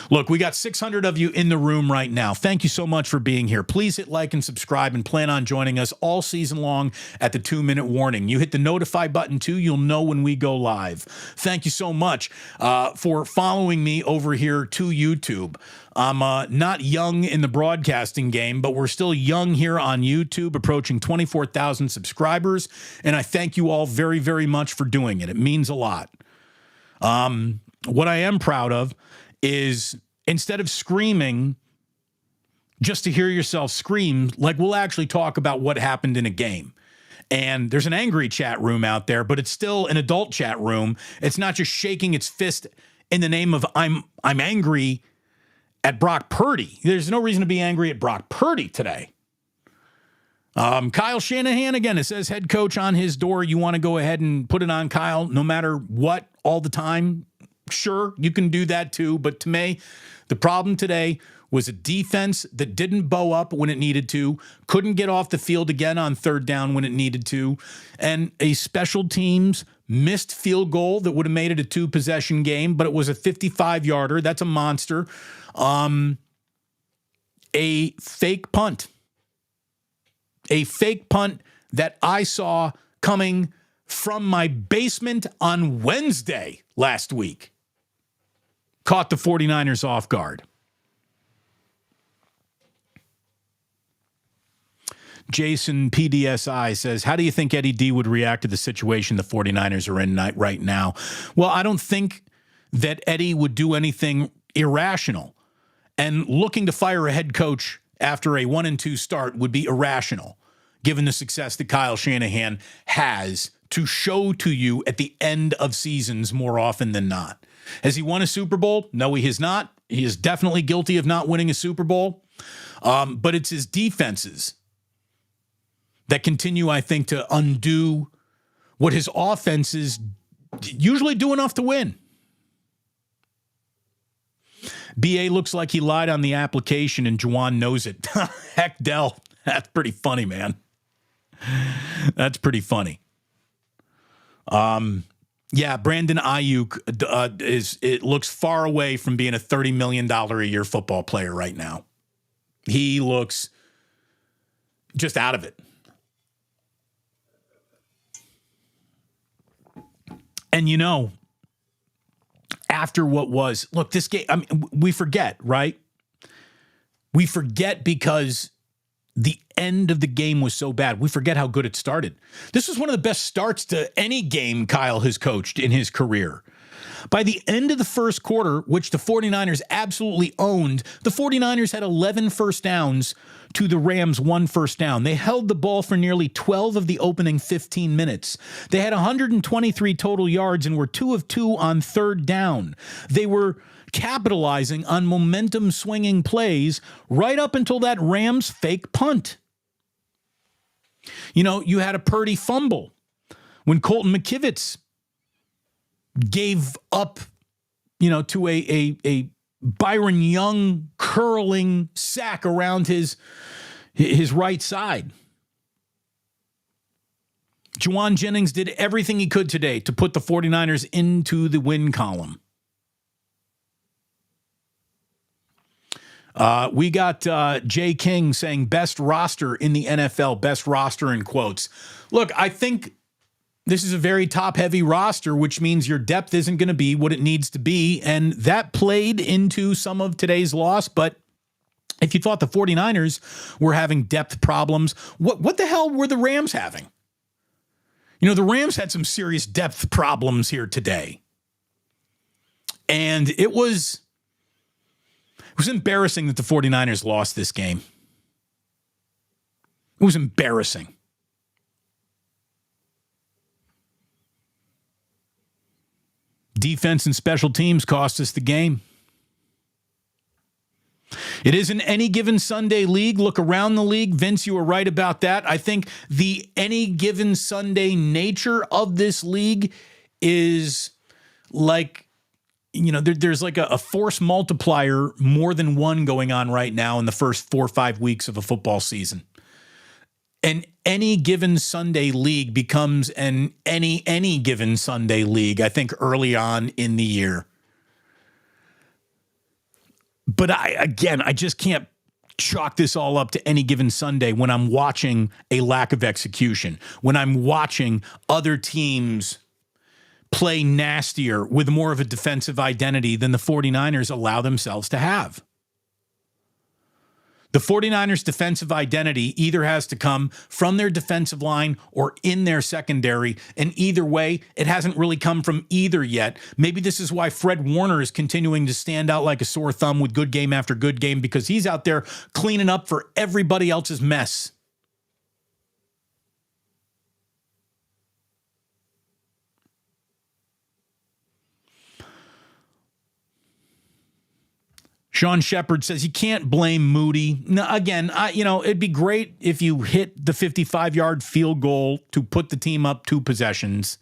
Look, we got 600 of you in the room right now. Thank you so much for being here. Please hit like and subscribe and plan on joining us all season long at the 2-minute warning. You hit the notify button too. You'll know when we go live. Thank you so much for following me over here to YouTube. I'm not young in the broadcasting game, but we're still young here on YouTube, approaching 24,000 subscribers. And I thank you all very, very much for doing it. It means a lot. What I am proud of is instead of screaming just to hear yourself scream, like we'll actually talk about what happened in a game. And there's an angry chat room out there, but it's still an adult chat room. It's not just shaking its fist in the name of I'm angry at Purdy. There's no reason to be angry at Brock Purdy today. Kyle Shanahan, again, it says head coach on his door. You want to go ahead and put it on Kyle no matter what all the time? Sure, you can do that too. But to me, the problem today was a defense that didn't bow up when it needed to, couldn't get off the field again on third down when it needed to, and a special teams missed field goal that would have made it a 2-possession game, but it was a 55-yarder. That's a monster. A fake punt. A fake punt that I saw coming from my basement on Wednesday last week. Caught the 49ers off guard. Jason PDSI says, how do you think Eddie D would react to the situation the 49ers are in right now? Well, I don't think that Eddie would do anything irrational. And looking to fire a head coach after a 1-2 start would be irrational, given the success that Kyle Shanahan has to show to you at the end of seasons more often than not. Has he won a Super Bowl? No, he has not. He is definitely guilty of not winning a Super Bowl. But it's his defenses that continue, I think, to undo what his offenses usually do enough to win. BA looks like he lied on the application and Juwan knows it. Heck, Dell. That's pretty funny, man. That's pretty funny. Yeah, Brandon Ayuk it looks far away from being a $30 million a year football player right now. He looks just out of it. And you know, after what was, look, this game, I mean, we forget, right? We forget because the end of the game was so bad. We forget how good it started. This was one of the best starts to any game Kyle has coached in his career. By the end of the first quarter, which the 49ers absolutely owned, the 49ers had 11 first downs to the Rams 1 first down. They held the ball for nearly 12 of the opening 15 minutes. They had 123 total yards and were 2 of 2 on third down. They were capitalizing on momentum swinging plays right up until that Rams fake punt. You know, you had a Purdy fumble when Colton McKivitz gave up, to a Byron Young curling sack around his right side. Jauan Jennings did everything he could today to put the 49ers into the win column. We got Jay King saying best roster in the NFL, best roster in quotes. Look, I think this is a very top-heavy roster, which means your depth isn't going to be what it needs to be, and that played into some of today's loss. But if you thought the 49ers were having depth problems, what the hell were the Rams having? The Rams had some serious depth problems here today. And it was embarrassing that the 49ers lost this game. It was embarrassing. Defense and special teams cost us the game. It isn't any given Sunday league. Look around the league. Vince, you were right about that. I think the any given Sunday nature of this league is like, there's like a force multiplier more than one going on right now in the first 4 or 5 weeks of a football season. And any given Sunday league becomes an any given Sunday league, I think, early on in the year. But I just can't chalk this all up to any given Sunday when I'm watching a lack of execution, when I'm watching other teams play nastier with more of a defensive identity than the 49ers allow themselves to have. The 49ers' defensive identity either has to come from their defensive line or in their secondary, and either way, it hasn't really come from either yet. Maybe this is why Fred Warner is continuing to stand out like a sore thumb with good game after good game, because he's out there cleaning up for everybody else's mess. Sean Shepard says you can't blame Moody. No, again, it'd be great if you hit the 55-yard field goal to put the team up 2 possessions.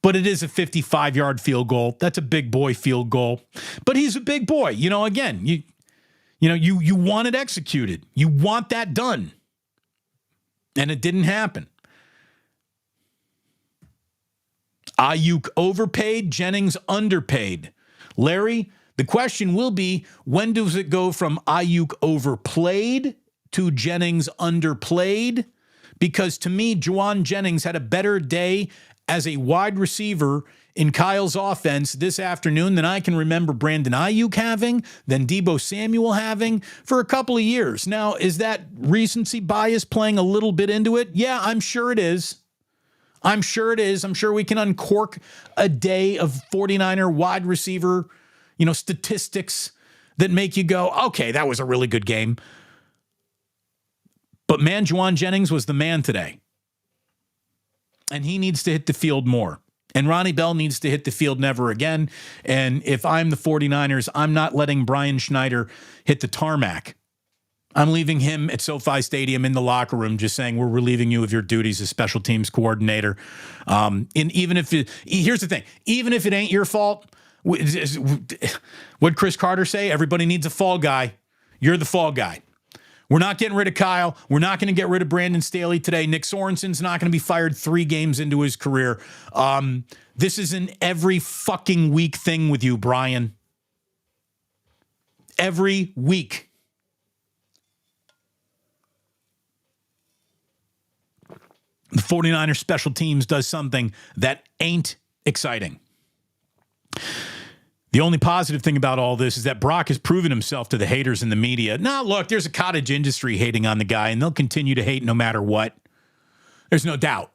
But it is a 55-yard field goal. That's a big boy field goal. But he's a big boy. Again, you want it executed. You want that done. And it didn't happen. Ayuk overpaid, Jennings underpaid. Larry, the question will be, when does it go from Ayuk overplayed to Jennings underplayed? Because to me, Jauan Jennings had a better day as a wide receiver in Kyle's offense this afternoon than I can remember Brandon Ayuk having, than Deebo Samuel having for a couple of years. Now, is that recency bias playing a little bit into it? Yeah, I'm sure it is. I'm sure it is. I'm sure we can uncork a day of 49er wide receiver statistics that make you go, okay, that was a really good game. But man, Jauan Jennings was the man today. And he needs to hit the field more. And Ronnie Bell needs to hit the field never again. And if I'm the 49ers, I'm not letting Brian Schneider hit the tarmac. I'm leaving him at SoFi Stadium in the locker room just saying, we're relieving you of your duties as special teams coordinator. And even if here's the thing, even if it ain't your fault, what'd Chris Carter say? Everybody needs a fall guy. You're the fall guy. We're not getting rid of Kyle. We're not going to get rid of Brandon Staley today. Nick Sorensen's not going to be fired 3 games into his career. This is an every fucking week thing with you, Brian. Every week. The 49ers special teams does something that ain't exciting. The only positive thing about all this is that Brock has proven himself to the haters in the media. Now, look, there's a cottage industry hating on the guy, and they'll continue to hate no matter what. There's no doubt.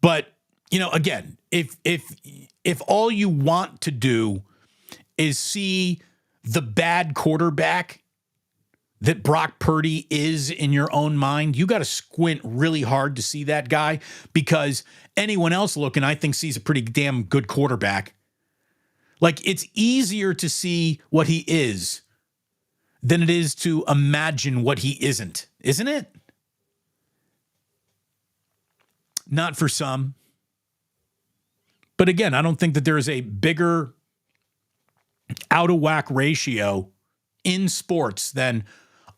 But, again, if all you want to do is see the bad quarterback that Brock Purdy is in your own mind, you got to squint really hard to see that guy, because anyone else looking, I think, sees a pretty damn good quarterback. Like, it's easier to see what he is than it is to imagine what he isn't, isn't it? Not for some. But again, I don't think that there is a bigger out of whack ratio in sports than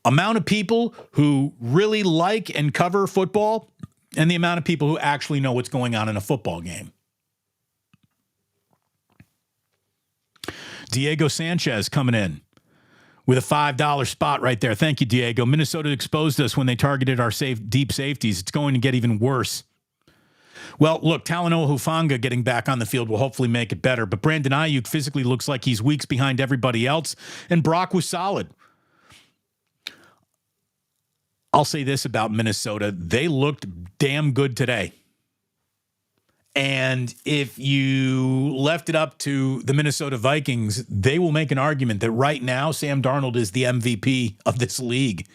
amount of people who really like and cover football and the amount of people who actually know what's going on in a football game. Diego Sanchez coming in with a $5 spot right there. Thank you, Diego. Minnesota exposed us when they targeted our deep safeties. It's going to get even worse. Well, look, Talanoa Hufanga getting back on the field will hopefully make it better, but Brandon Ayuk physically looks like he's weeks behind everybody else, and Brock was solid. I'll say this about Minnesota. They looked damn good today. And if you left it up to the Minnesota Vikings, they will make an argument that right now Sam Darnold is the MVP of this league.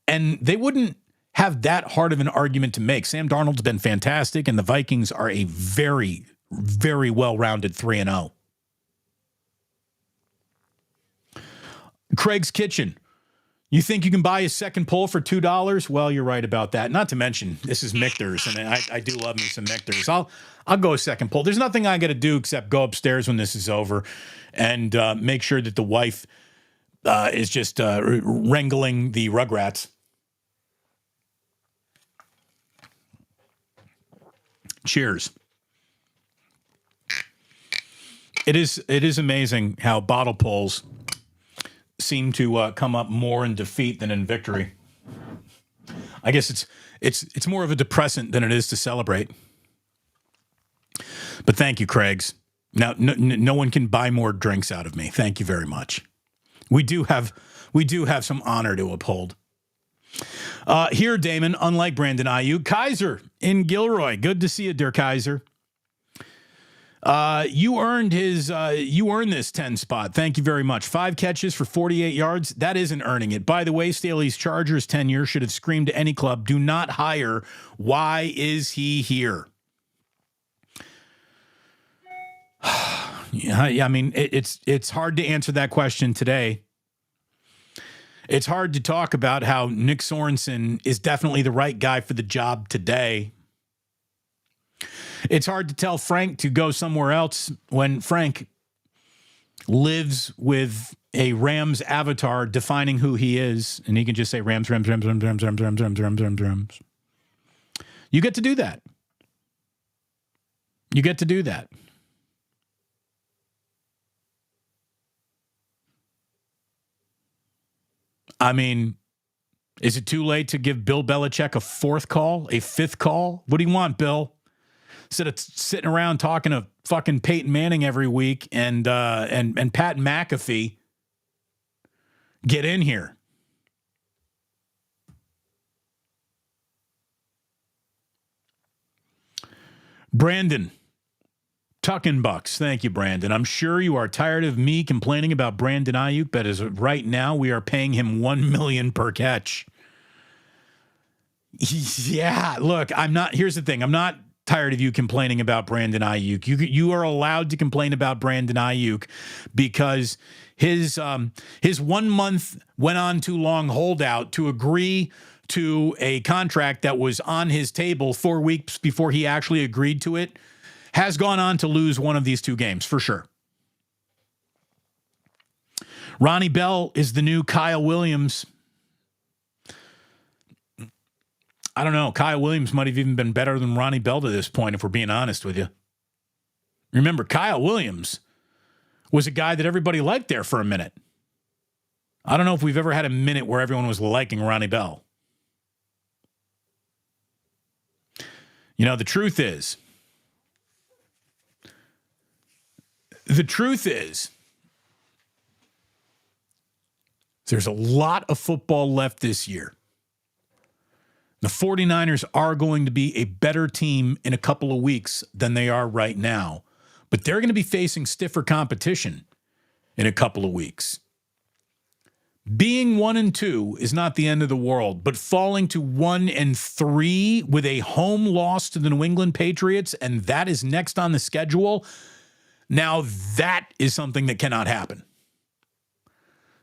And they wouldn't have that hard of an argument to make. Sam Darnold's been fantastic, and the Vikings are a very, very well-rounded 3-0. Craig's Kitchen. You think you can buy a second pull for $2? Well, you're right about that. Not to mention, this is Michter's, and I do love me some Michter's. I'll go a second pull. There's nothing I got to do except go upstairs when this is over and make sure that the wife is just wrangling the Rugrats. Cheers. It is amazing how bottle pulls seem to come up more in defeat than in victory. I guess it's more of a depressant than it is to celebrate. But thank you, Craigs. Now, no one can buy more drinks out of me. Thank you very much. We do have some honor to uphold. Here, Damon, unlike Brandon Ayuk, Kaiser in Gilroy. Good to see you, dear Kaiser. You earned this 10 spot. Thank you very much. 5 catches for 48 yards. That isn't earning it. By the way, Staley's Chargers tenure should have screamed to any club, do not hire. Why is he here? Yeah, I mean, it's hard to answer that question today. It's hard to talk about how Nick Sorensen is definitely the right guy for the job today. It's hard to tell Frank to go somewhere else when Frank lives with a Rams avatar defining who he is, and he can just say Rams, Rams, Rams, Rams, Rams, Rams, Rams, Rams, Rams, Rams, Rams. You get to do that. You get to do that. I mean, is it too late to give Bill Belichick a 4th call, a 5th call? What do you want, Bill? Instead of sitting around talking to fucking Peyton Manning every week and Pat McAfee, get in here. Brandon Tuckenbucks. Thank you, Brandon. I'm sure you are tired of me complaining about Brandon Ayuk, but as of right now, we are paying him $1 million per catch. Yeah, look, here's the thing. I'm not tired of you complaining about Brandon Ayuk. You are allowed to complain about Brandon Ayuk because his 1 month went on too long holdout to agree to a contract that was on his table 4 weeks before he actually agreed to it has gone on to lose one of these 2 games for sure. Ronnie Bell is the new Kyle Williams. I don't know. Kyle Williams might have even been better than Ronnie Bell to this point, if we're being honest with you. Remember, Kyle Williams was a guy that everybody liked there for a minute. I don't know if we've ever had a minute where everyone was liking Ronnie Bell. You know, the truth is, there's a lot of football left this year. The 49ers are going to be a better team in a couple of weeks than they are right now, but they're going to be facing stiffer competition in a couple of weeks. Being 1-2 is not the end of the world, but falling to 1-3 with a home loss to the New England Patriots, and that is next on the schedule, now that is something that cannot happen.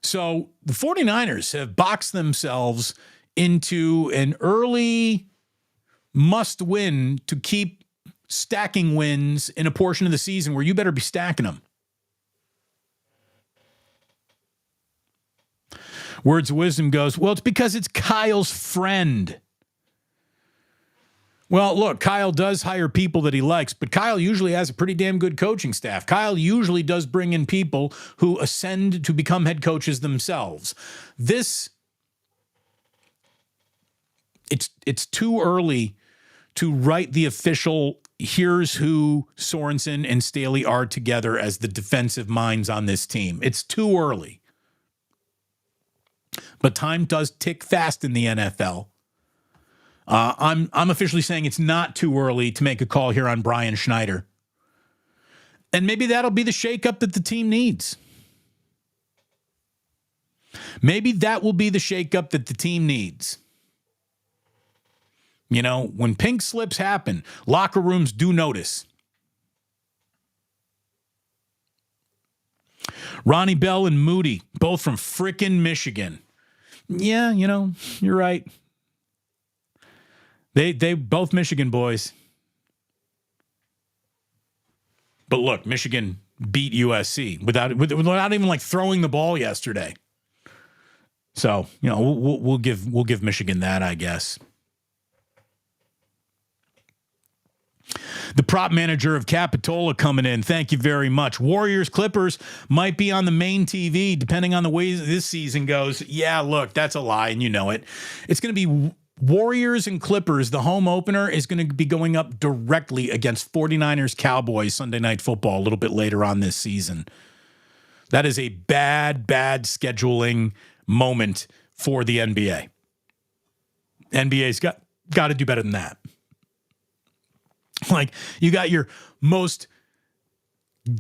So the 49ers have boxed themselves into an early must-win to keep stacking wins in a portion of the season where you better be stacking them. Words of Wisdom goes, well, it's because it's Kyle's friend. Well, look, Kyle does hire people that he likes, but Kyle usually has a pretty damn good coaching staff. Kyle usually does bring in people who ascend to become head coaches themselves. It's too early to write the official, here's who Sorensen and Staley are together as the defensive minds on this team. It's too early. But time does tick fast in the NFL. I'm officially saying it's not too early to make a call here on Brian Schneider. And maybe that'll be the shakeup that the team needs. Maybe that will be the shakeup that the team needs. You know, when pink slips happen, locker rooms do notice. Ronnie Bell and Moody, both from frickin' Michigan. Yeah, you know, you're right. They both Michigan boys. But look, Michigan beat USC without even like throwing the ball yesterday. So, you know, we'll give Michigan that, I guess. The prop manager of Capitola coming in. Thank you very much. Warriors Clippers might be on the main TV depending on the way this season goes. Yeah, look, that's a lie, and you know it. It's going to be Warriors and Clippers. The home opener is going to be going up directly against 49ers Cowboys Sunday Night Football a little bit later on this season. That is a bad scheduling moment for the NBA. NBA's got to do better than that. Like, you got your most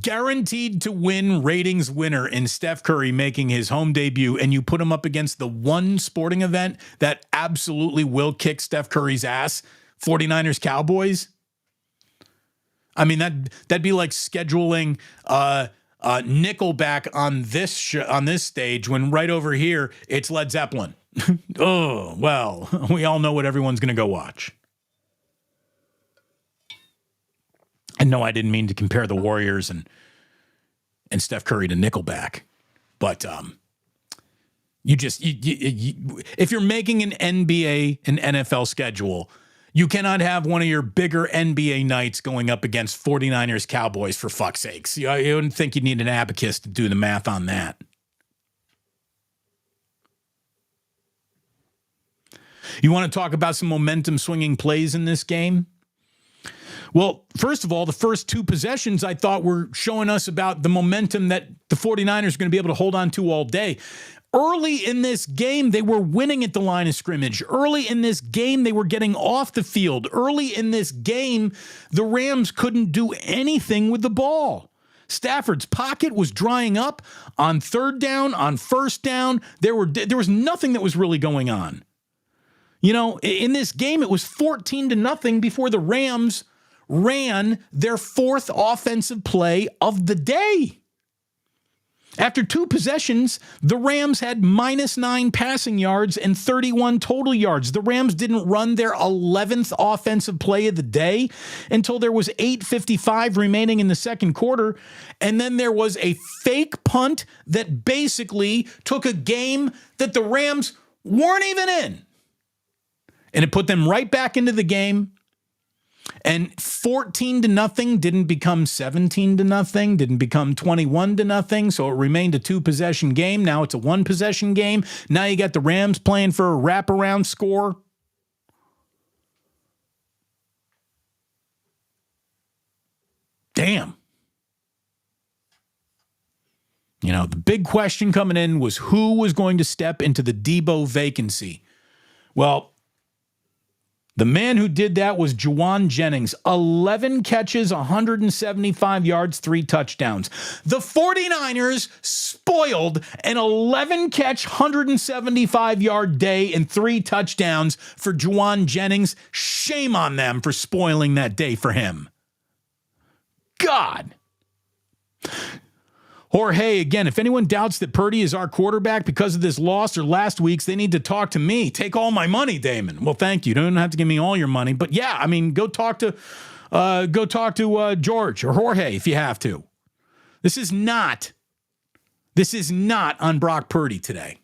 guaranteed to win ratings winner in Steph Curry making his home debut, and you put him up against the one sporting event that absolutely will kick Steph Curry's ass, 49ers Cowboys. I mean, that'd be like scheduling Nickelback on this stage when right over here it's Led Zeppelin. Oh, well, we all know what everyone's going to go watch. And no, I didn't mean to compare the Warriors and Steph Curry to Nickelback, but if you're making an NBA and NFL schedule, you cannot have one of your bigger NBA nights going up against 49ers Cowboys, for fuck's sakes. You wouldn't think you'd need an abacus to do the math on that. You want to talk about some momentum swinging plays in this game? Well, first of all, the first two possessions I thought were showing us about the momentum that the 49ers are going to be able to hold on to all day. Early in this game, they were winning at the line of scrimmage. Early in this game, they were getting off the field. Early in this game, the Rams couldn't do anything with the ball. Stafford's pocket was drying up on third down, on first down. There was nothing that was really going on. You know, in this game, it was 14-0 before the Rams ran their fourth offensive play of the day. After two possessions, the Rams had -9 passing yards and 31 total yards. The Rams didn't run their 11th offensive play of the day until there was 8:55 remaining in the second quarter. And then there was a fake punt that basically took a game that the Rams weren't even in. And it put them right back into the game. And 14-0 didn't become 17-0, didn't become 21-0. So it remained a 2-possession game. Now it's a 1-possession game. Now you got the Rams playing for a wraparound score. Damn. You know, the big question coming in was who was going to step into the Debo vacancy. Well, the man who did that was Juwan Jennings. 11 catches, 175 yards, 3 touchdowns. The 49ers spoiled an 11-catch, 175-yard day and 3 touchdowns for Juwan Jennings. Shame on them for spoiling that day for him. God. Jorge, again, if anyone doubts that Purdy is our quarterback because of this loss or last week's, they need to talk to me. Take all my money, Damon. Well, thank you. You don't have to give me all your money. But yeah, I mean, go talk to Go talk to George or Jorge if you have to. This is not on Brock Purdy today.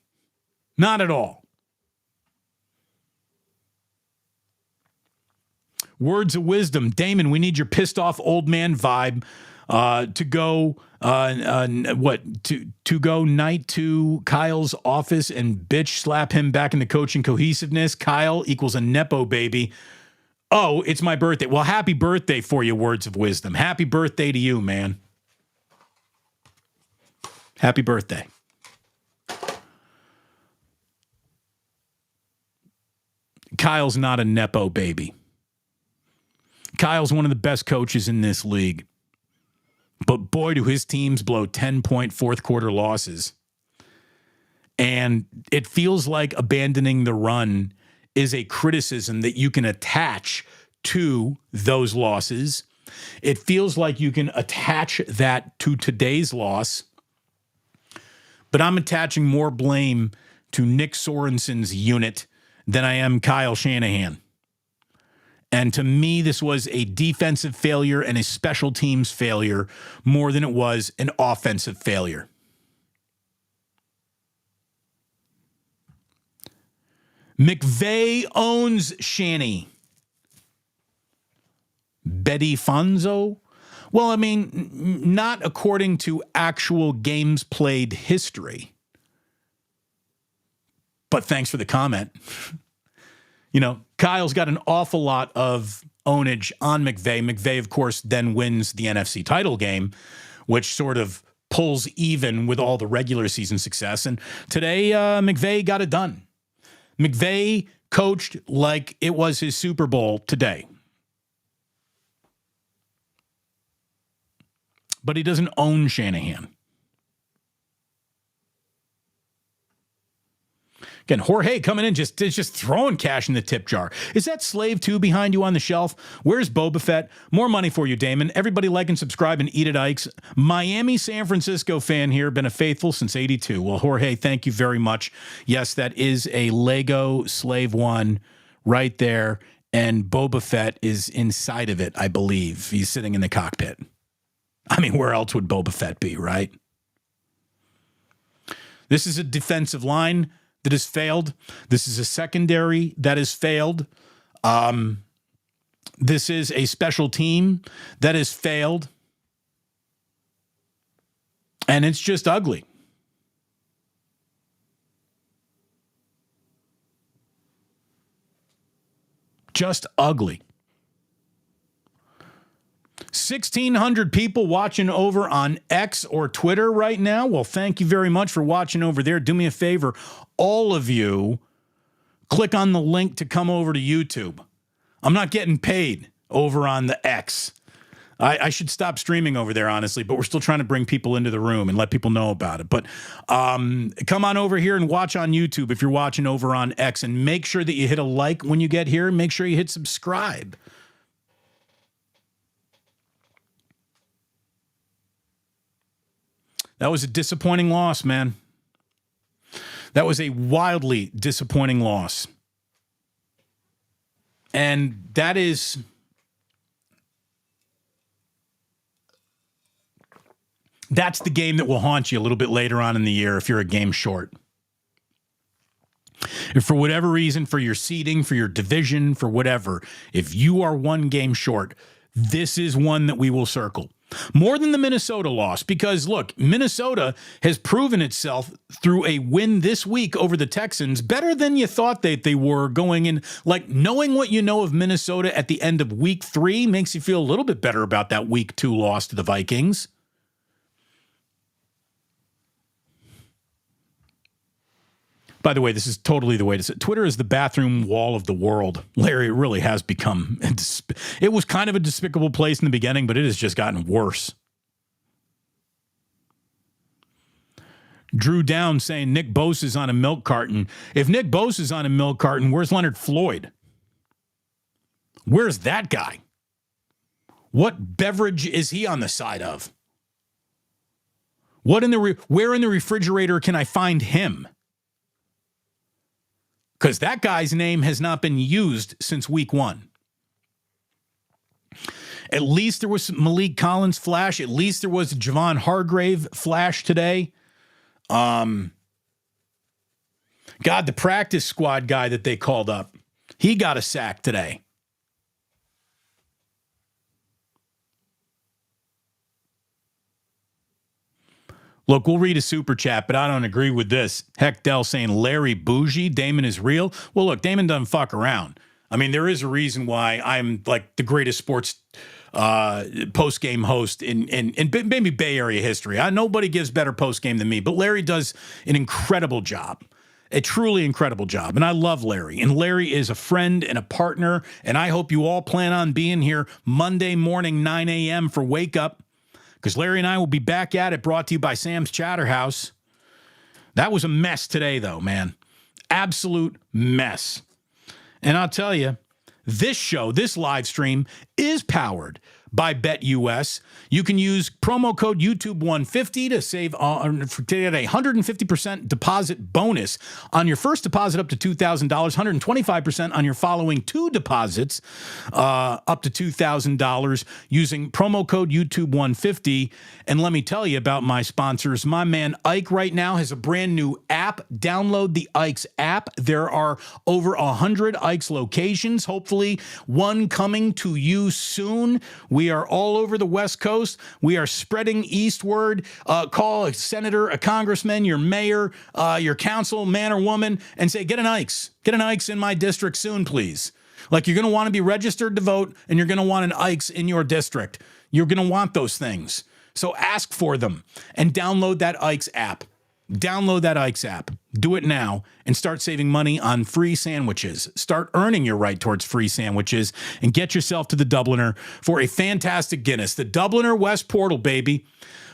Not at all. Words of wisdom. Damon, we need your pissed off old man vibe to go go night to Kyle's office and bitch slap him back into coaching cohesiveness. Kyle equals a Nepo baby. Oh, it's my birthday. Well, happy birthday for you, words of wisdom. Happy birthday to you, man. Happy birthday. Kyle's not a Nepo baby. Kyle's one of the best coaches in this league. But boy, do his teams blow 10-point fourth quarter losses. And it feels like abandoning the run is a criticism that you can attach to those losses. It feels like you can attach that to today's loss. But I'm attaching more blame to Nick Sorensen's unit than I am Kyle Shanahan. And to me, this was a defensive failure and a special teams failure more than it was an offensive failure. McVay owns Shanny. Betty Fonzo? Well, I mean, not according to actual games played history. But thanks for the comment. You know, Kyle's got an awful lot of ownage on McVay. McVay, of course, then wins the NFC title game, which sort of pulls even with all the regular season success. And today, McVay got it done. McVay coached like it was his Super Bowl today. But he doesn't own Shanahan. Again, Jorge coming in, just throwing cash in the tip jar. Is that Slave 2 behind you on the shelf? Where's Boba Fett? More money for you, Damon. Everybody like and subscribe and eat at Ike's. Miami, San Francisco fan here. Been a faithful since 82. Well, Jorge, thank you very much. Yes, that is a Lego Slave 1 right there. And Boba Fett is inside of it, I believe. He's sitting in the cockpit. I mean, where else would Boba Fett be, right? This is a defensive line that has failed. This is a secondary that has failed. This is a special team that has failed. And it's just ugly. Just ugly. 1,600 people watching over on X or Twitter right now. Well, thank you very much for watching over there. Do me a favor, all of you, click on the link to come over to YouTube. I'm not getting paid over on the X. I should stop streaming over there, honestly, but we're still trying to bring people into the room and let people know about it. But come on over here and watch on YouTube if you're watching over on X, and make sure that you hit a like when you get here. Make sure you hit subscribe. That was a disappointing loss, man. That was a wildly disappointing loss. And that's the game that will haunt you a little bit later on in the year if you're a game short. If for whatever reason, for your seeding, for your division, for whatever, if you are one game short, this is one that we will circle. More than the Minnesota loss, because look, Minnesota has proven itself through a win this week over the Texans better than you thought that they were going in. Like, knowing what you know of Minnesota at the end of week 3 makes you feel a little bit better about that week 2 loss to the Vikings. By the way, this is totally the way to say it. Twitter is the bathroom wall of the world. Larry, it really has become, it was kind of a despicable place in the beginning, but it has just gotten worse. Drew Down saying Nick Bosa is on a milk carton. If Nick Bosa is on a milk carton, where's Leonard Floyd? Where's that guy? What beverage is he on the side of? Where in the refrigerator can I find him? Because that guy's name has not been used since week 1. At least there was some Malik Collins flash. At least there was a Javon Hargrave flash today. God, the practice squad guy that they called up, he got a sack today. Look, we'll read a super chat, but I don't agree with this. Heck, Dell saying Larry Bougie, Damon is real. Well, look, Damon doesn't fuck around. I mean, there is a reason why I'm like the greatest sports post-game host in maybe Bay Area history. Nobody gives better post-game than me, but Larry does an incredible job. A truly incredible job. And I love Larry. And Larry is a friend and a partner. And I hope you all plan on being here Monday morning, 9 a.m. for Wake Up. Because Larry and I will be back at it, brought to you by Sam's Chowder House. That was a mess today, though, man. Absolute mess. And I'll tell you, this show, this live stream, is powered by BetUS. You can use promo code YouTube150 to save to get a 150% deposit bonus on your first deposit up to $2,000, 125% on your following two deposits up to $2,000 using promo code YouTube150. And let me tell you about my sponsors. My man Ike right now has a brand new app. Download the Ike's app. There are over 100 Ike's locations, hopefully one coming to you soon. We are all over the West Coast. We are spreading eastward. Call a senator, a congressman, your mayor, your council, man or woman, and say, get an Ike's. Get an Ike's in my district soon, please. Like, you're going to want to be registered to vote, and you're going to want an Ike's in your district. You're going to want those things. So ask for them and download that Ike's app. Download that Ike's app. Do it now and start saving money on free sandwiches. Start earning your right towards free sandwiches and get yourself to the Dubliner for a fantastic Guinness. The Dubliner West Portal, baby.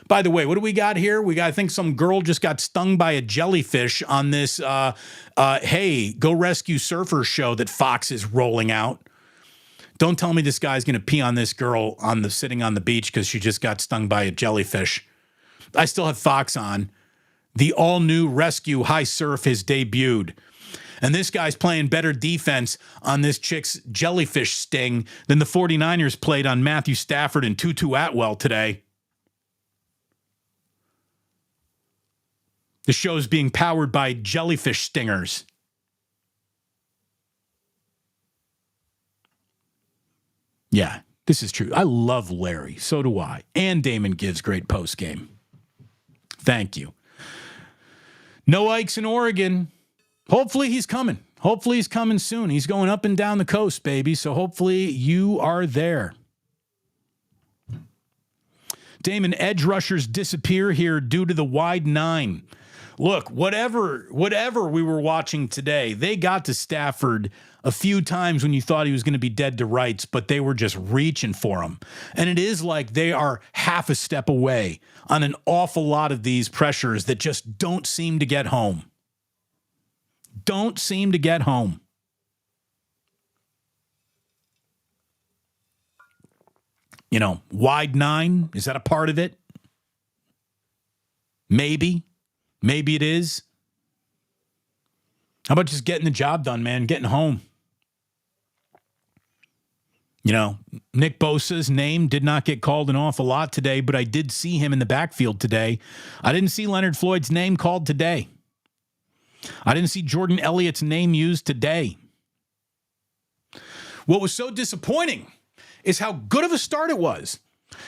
By the way, what do we got here? We got, I think some girl just got stung by a jellyfish on this Hey, Go Rescue Surfers show that Fox is rolling out. Don't tell me this guy's going to pee on this girl sitting on the beach because she just got stung by a jellyfish. I still have Fox on. The all-new Rescue High Surf has debuted. And this guy's playing better defense on this chick's jellyfish sting than the 49ers played on Matthew Stafford and Tutu Atwell today. The show's being powered by jellyfish stingers. Yeah, this is true. I love Larry. So do I. And Damon gives great postgame. Thank you. No Ike's in Oregon. Hopefully he's coming. Hopefully he's coming soon. He's going up and down the coast, baby. So hopefully you are there. Damon, edge rushers disappear here due to the wide nine. Look, whatever we were watching today, they got to Stafford a few times when you thought he was going to be dead to rights, but they were just reaching for him. And it is like they are half a step away on an awful lot of these pressures that just don't seem to get home. Don't seem to get home. You know, wide nine, is that a part of it? Maybe. Maybe it is. How about just getting the job done, man? Getting home. You know, Nick Bosa's name did not get called an awful lot today, but I did see him in the backfield today. I didn't see Leonard Floyd's name called today. I didn't see Jordan Elliott's name used today. What was so disappointing is how good of a start it was.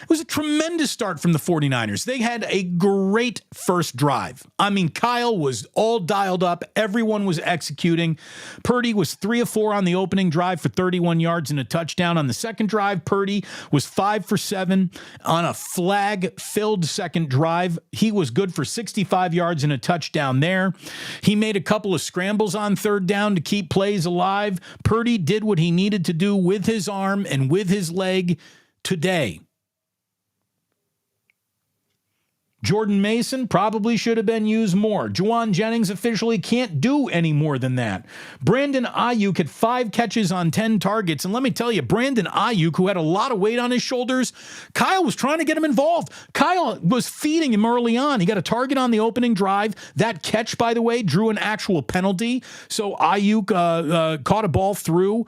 It was a tremendous start from the 49ers. They had a great first drive. I mean, Kyle was all dialed up. Everyone was executing. Purdy was 3 of 4 on the opening drive for 31 yards and a touchdown. On the second drive, Purdy was 5 for 7 on a flag-filled second drive. He was good for 65 yards and a touchdown there. He made a couple of scrambles on third down to keep plays alive. Purdy did what he needed to do with his arm and with his leg today. Jordan Mason probably should have been used more. Juwan Jennings officially can't do any more than that. Brandon Ayuk had 5 catches on 10 targets. And let me tell you, Brandon Ayuk, who had a lot of weight on his shoulders, Kyle was trying to get him involved. Kyle was feeding him early on. He got a target on the opening drive. That catch, by the way, drew an actual penalty. So Ayuk caught a ball through.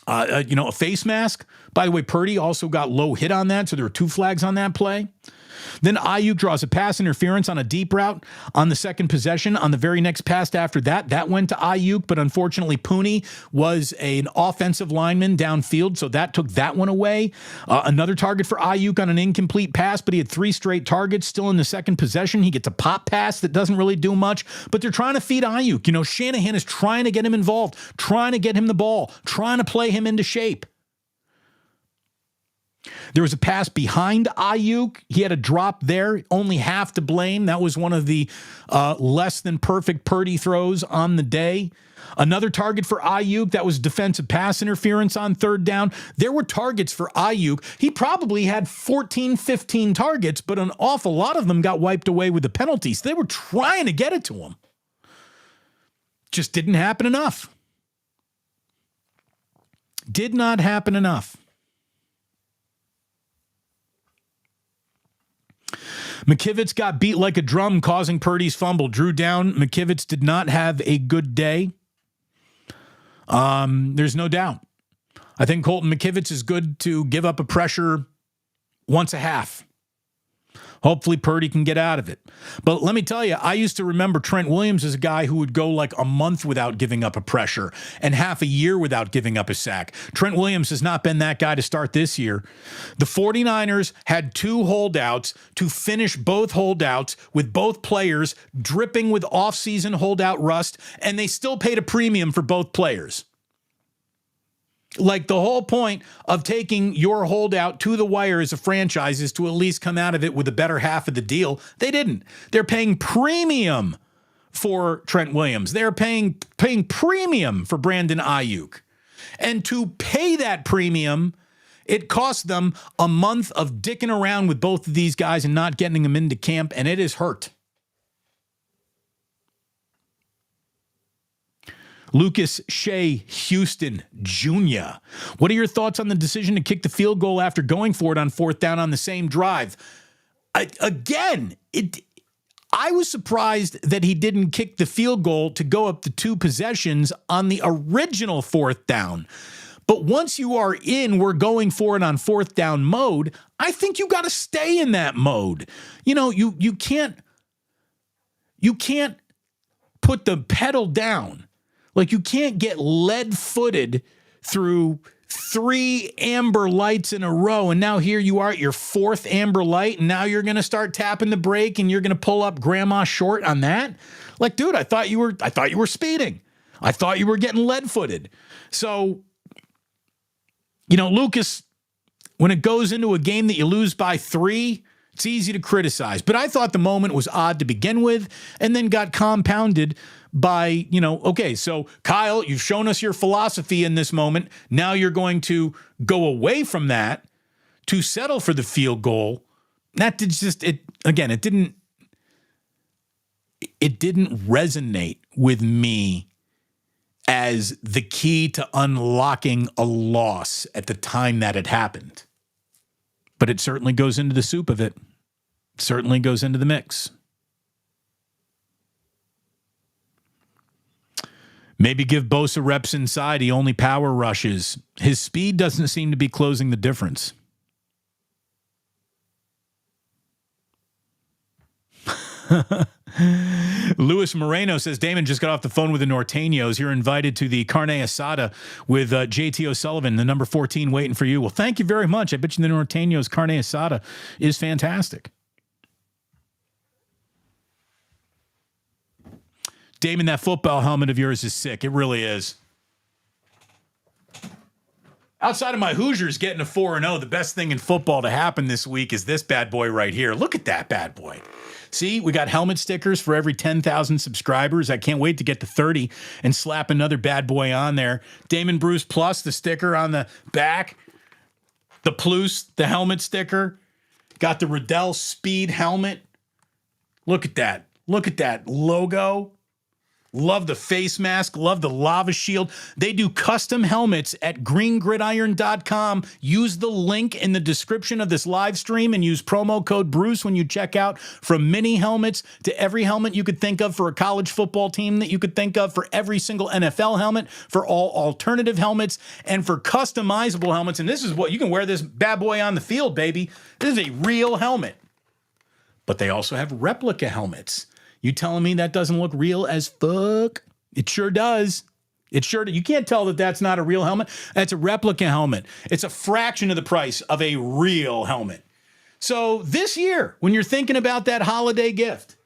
A face mask. By the way, Purdy also got low hit on that, so there were 2 flags on that play. Then Ayuk draws a pass interference on a deep route on the second possession. On the very next pass after that, that went to Ayuk, but unfortunately Purdy was an offensive lineman downfield, so that took that one away. Another target for Ayuk on an incomplete pass, but he had 3 straight targets still in the second possession. He gets a pop pass that doesn't really do much, but they're trying to feed Ayuk. Shanahan is trying to get him involved, trying to get him the ball, trying to play him into shape. There was a pass behind Ayuk. He had a drop there, only half to blame. That was one of the less than perfect Purdy throws on the day. Another target for Ayuk, that was defensive pass interference on third down. There were targets for Ayuk. He probably had 14, 15 targets, but an awful lot of them got wiped away with the penalties. They were trying to get it to him. Just didn't happen enough. Did not happen enough. McKivitz got beat like a drum, causing Purdy's fumble. Drew down. McKivitz did not have a good day. There's no doubt. I think Colton McKivitz is good to give up a pressure once a half. Hopefully Purdy can get out of it. But let me tell you, I used to remember Trent Williams as a guy who would go like a month without giving up a pressure and half a year without giving up a sack. Trent Williams has not been that guy to start this year. The 49ers had 2 holdouts to finish both holdouts with both players dripping with offseason holdout rust, and they still paid a premium for both players. Like, the whole point of taking your holdout to the wire as a franchise is to at least come out of it with the better half of the deal. They didn't. They're paying premium for Trent Williams. They're paying premium for Brandon Ayuk. And to pay that premium, it cost them a month of dicking around with both of these guys and not getting them into camp, and it has hurt. Lucas Shea Houston Jr. What are your thoughts on the decision to kick the field goal after going for it on 4th down on the same drive? I was surprised that he didn't kick the field goal to go up the 2 possessions on the original 4th down. But once you are in, we're going for it on 4th down mode, I think you got to stay in that mode. You can't put the pedal down. Like, you can't get lead-footed through 3 amber lights in a row, and now here you are at your 4th amber light, and now you're going to start tapping the brake, and you're going to pull up grandma short on that? Like, dude, I thought you were speeding. I thought you were getting lead-footed. So, Lucas, when it goes into a game that you lose by 3, it's easy to criticize. But I thought the moment was odd to begin with, and then got compounded by, okay, so Kyle, you've shown us your philosophy in this moment. Now you're going to go away from that to settle for the field goal. That did it didn't resonate with me as the key to unlocking a loss at the time that it happened. But it certainly goes into the soup of it. Certainly goes into the mix. Maybe give Bosa reps inside. He only power rushes. His speed doesn't seem to be closing the difference. Luis Moreno says, Damon just got off the phone with the Norteños. You're invited to the carne asada with JT O'Sullivan, the number 14, waiting for you. Well, thank you very much. I bet you the Norteños carne asada is fantastic. Damon, that football helmet of yours is sick. It really is. Outside of my Hoosiers getting a 4-0, the best thing in football to happen this week is this bad boy right here. Look at that bad boy. See, we got helmet stickers for every 10,000 subscribers. I can't wait to get to 30 and slap another bad boy on there. Damon Bruce Plus, the sticker on the back. The Plus, the helmet sticker. Got the Riddell Speed helmet. Look at that. Look at that logo. Love the face mask. Love the lava shield. They do custom helmets at greengridiron.com. Use the link in the description of this live stream and use promo code Bruce when you check out. From mini helmets to every helmet you could think of for a college football team that you could think of, for every single NFL helmet, for all alternative helmets, and for customizable helmets. And this is what you can wear this bad boy on the field, baby. This is a real helmet. But they also have replica helmets. You telling me that doesn't look real as fuck? It sure does. It sure does. You can't tell that that's not a real helmet. That's a replica helmet. It's a fraction of the price of a real helmet. So this year, when you're thinking about that holiday gift,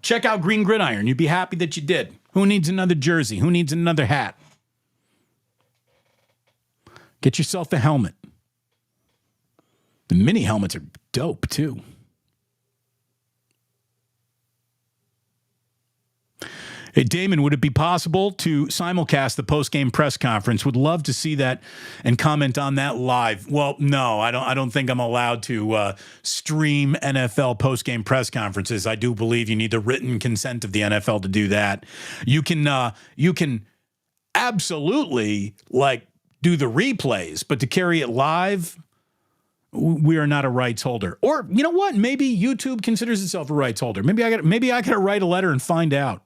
check out Green Gridiron. You'd be happy that you did. Who needs another jersey? Who needs another hat? Get yourself a helmet. The mini helmets are dope, too. Hey, Damon, would it be possible to simulcast the post-game press conference? Would love to see that and comment on that live. Well, no, I don't think I'm allowed to stream NFL post-game press conferences. I do believe you need the written consent of the NFL to do that. You can absolutely do the replays, but to carry it live, we are not a rights holder. Or you know what? Maybe YouTube considers itself a rights holder. Maybe I got to write a letter and find out.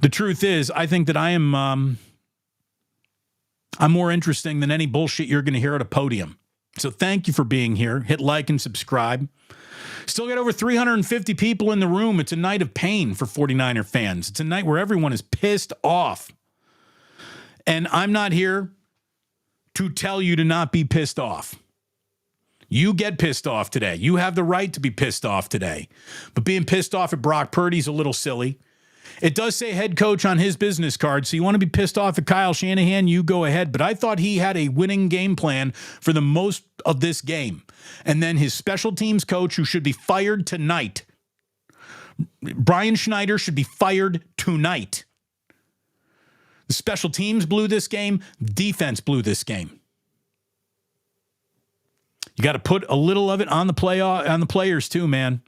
The truth is, I think that I'm more interesting than any bullshit you're going to hear at a podium. So thank you for being here. Hit like and subscribe. Still got over 350 people in the room. It's a night of pain for 49er fans. It's a night where everyone is pissed off. And I'm not here to tell you to not be pissed off. You get pissed off today. You have the right to be pissed off today. But being pissed off at Brock Purdy's a little silly. It does say head coach on his business card, so you want to be pissed off at Kyle Shanahan, you go ahead. But I thought he had a winning game plan for the most of this game. And then his special teams coach, who should be fired tonight, Brian Schneider, should be fired tonight. The special teams blew this game. Defense blew this game. You got to put a little of it on the players too, man.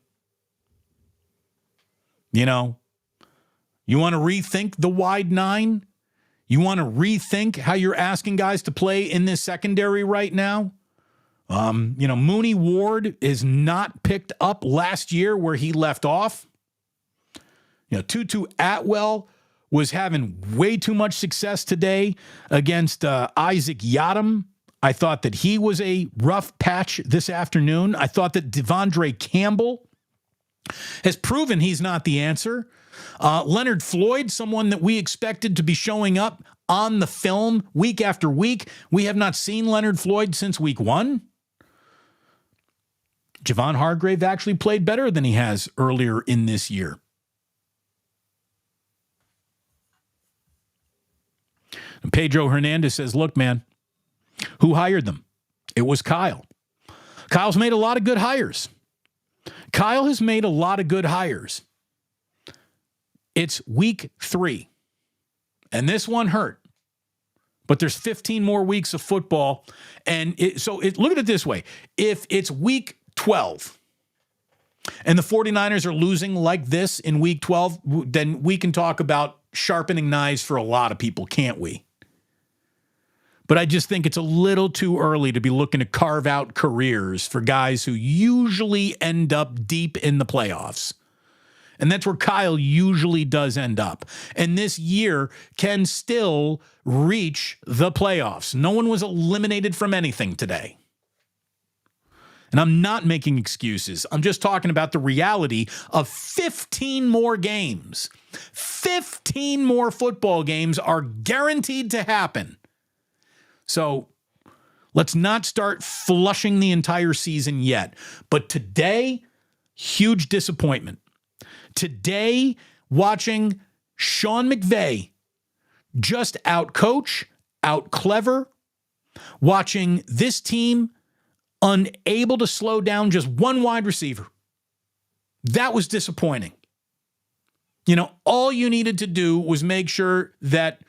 You know, you want to rethink the wide nine? You want to rethink how you're asking guys to play in this secondary right now? Mooney Ward is not picked up last year where he left off. Tutu Atwell was having way too much success today against Isaac Yiadom. I thought that he was a rough patch this afternoon. I thought that Devondre Campbell has proven he's not the answer. Leonard Floyd, someone that we expected to be showing up on the film week after week. We have not seen Leonard Floyd since week 1. Javon Hargrave actually played better than he has earlier in this year. And Pedro Hernandez says, look, man, who hired them? It was Kyle. Kyle's made a lot of good hires. Kyle has made a lot of good hires. It's week 3. And this one hurt. But there's 15 more weeks of football. And look at it this way. If it's week 12 and the 49ers are losing like this in week 12, then we can talk about sharpening knives for a lot of people, can't we? But I just think it's a little too early to be looking to carve out careers for guys who usually end up deep in the playoffs. And that's where Kyle usually does end up. And this year can still reach the playoffs. No one was eliminated from anything today. And I'm not making excuses. I'm just talking about the reality of 15 more games. 15 more football games are guaranteed to happen. So let's not start flushing the entire season yet. But today, huge disappointment. Today, watching Sean McVay just out-coach, out-clever, watching this team unable to slow down just one wide receiver. That was disappointing. All you needed to do was make sure that,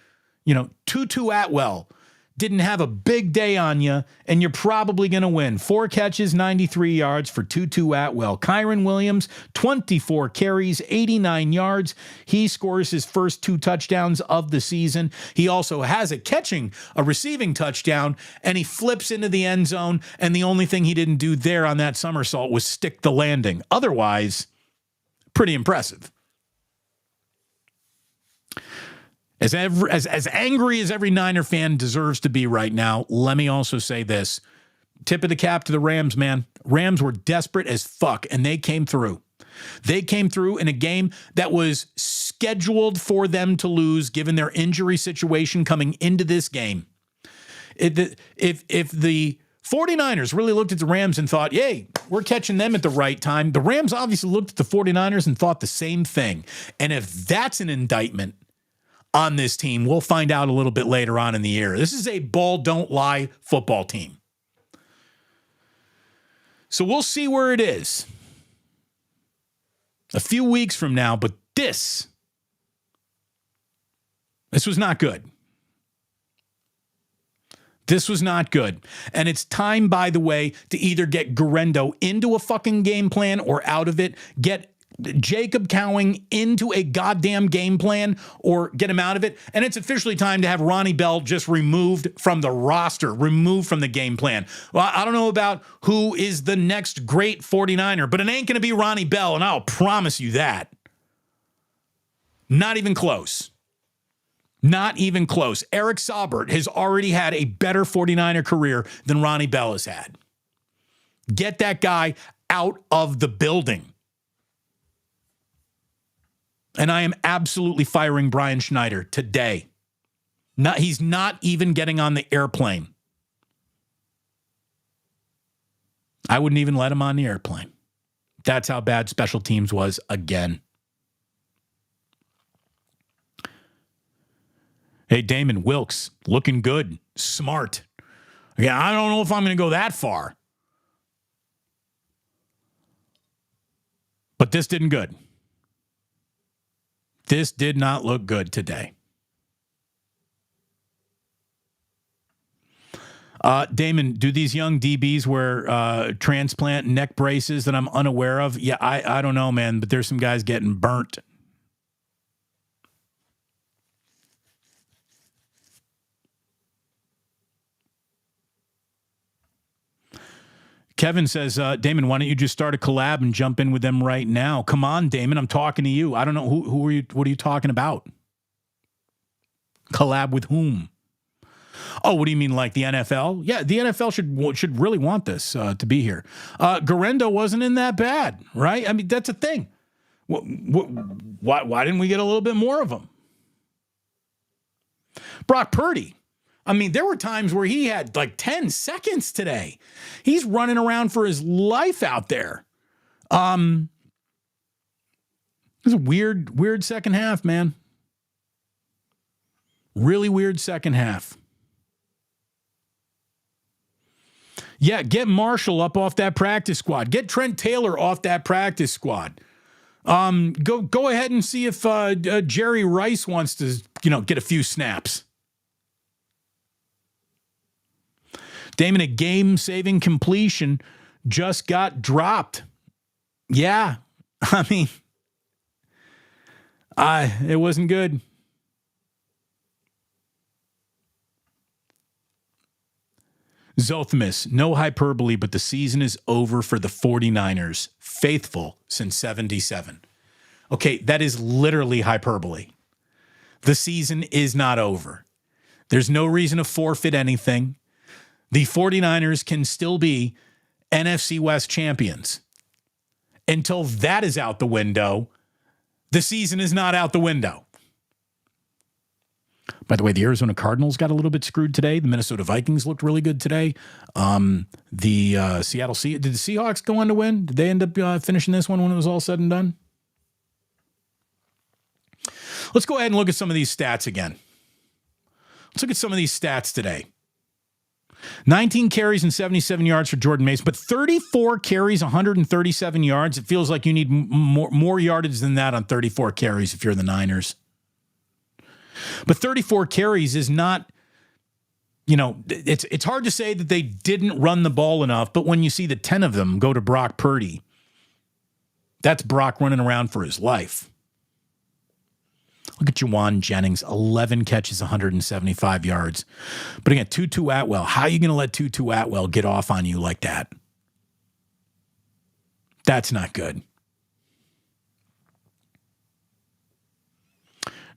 Tutu Atwell didn't have a big day on you, and you're probably going to win. 4 catches, 93 yards for Tutu Atwell. Kyren Williams, 24 carries, 89 yards. He scores his first 2 touchdowns of the season. He also has a receiving touchdown, and he flips into the end zone, and the only thing he didn't do there on that somersault was stick the landing. Otherwise, pretty impressive. As angry as every Niner fan deserves to be right now, let me also say this. Tip of the cap to the Rams, man. Rams were desperate as fuck, and they came through. They came through in a game that was scheduled for them to lose, given their injury situation coming into this game. If the 49ers really looked at the Rams and thought, yay, we're catching them at the right time, the Rams obviously looked at the 49ers and thought the same thing. And if that's an indictment on this team, we'll find out a little bit later on in the year. This is a ball don't lie football team. So we'll see where it is a few weeks from now, but this was not good. This was not good. And it's time, by the way, to either get Guerrero into a fucking game plan or out of it, get Jacob Cowing into a goddamn game plan or get him out of it. And it's officially time to have Ronnie Bell just removed from the roster, removed from the game plan. Well, I don't know about who is the next great 49er, but it ain't going to be Ronnie Bell, and I'll promise you that. Not even close. Not even close. Eric Saubert has already had a better 49er career than Ronnie Bell has had. Get that guy out of the building. And I am absolutely firing Brian Schneider today. He's not even getting on the airplane. I wouldn't even let him on the airplane. That's how bad special teams was again. Hey, Damon Wilkes, looking good, smart. Yeah, I don't know if I'm going to go that far. But this didn't good. This did not look good today. Damon, do these young DBs wear transplant neck braces that I'm unaware of? Yeah, I don't know, man, but there's some guys getting burnt. Kevin says, Damon, why don't you just start a collab and jump in with them right now? Come on, Damon, I'm talking to you. I don't know who are you. What are you talking about? Collab with whom? Oh, what do you mean, like the NFL? Yeah, the NFL should really want this to be here. Guerrero wasn't in that bad, right? I mean, that's a thing. Why didn't we get a little bit more of him? Brock Purdy. I mean, there were times where he had like 10 seconds today. He's running around for his life out there. It was a weird second half, man. Really weird second half. Yeah, get Marshall up off that practice squad. Get Trent Taylor off that practice squad. Go ahead and see if Jerry Rice wants to, get a few snaps. Damon, a game-saving completion just got dropped. Yeah, I mean, it wasn't good. Zothamus, no hyperbole, but the season is over for the 49ers. Faithful since 77. Okay, that is literally hyperbole. The season is not over. There's no reason to forfeit anything. The 49ers can still be NFC West champions. Until that is out the window, the season is not out the window. By the way, the Arizona Cardinals got a little bit screwed today. The Minnesota Vikings looked really good today. The Seattle did the Seahawks go on to win? Did they end up finishing this one when it was all said and done? Let's go ahead and look at some of these stats again. Let's look at some of these stats today. 19 carries and 77 yards for Jordan Mason, but 34 carries, 137 yards. It feels like you need more yardage than that on 34 carries if you're the Niners. But 34 carries is not It's hard to say that they didn't run the ball enough, but when you see the 10 of them go to Brock Purdy, that's Brock running around for his life. Look at Juwan Jennings, 11 catches, 175 yards. But again, Tutu Atwell, how are you going to let Tutu Atwell get off on you like that? That's not good.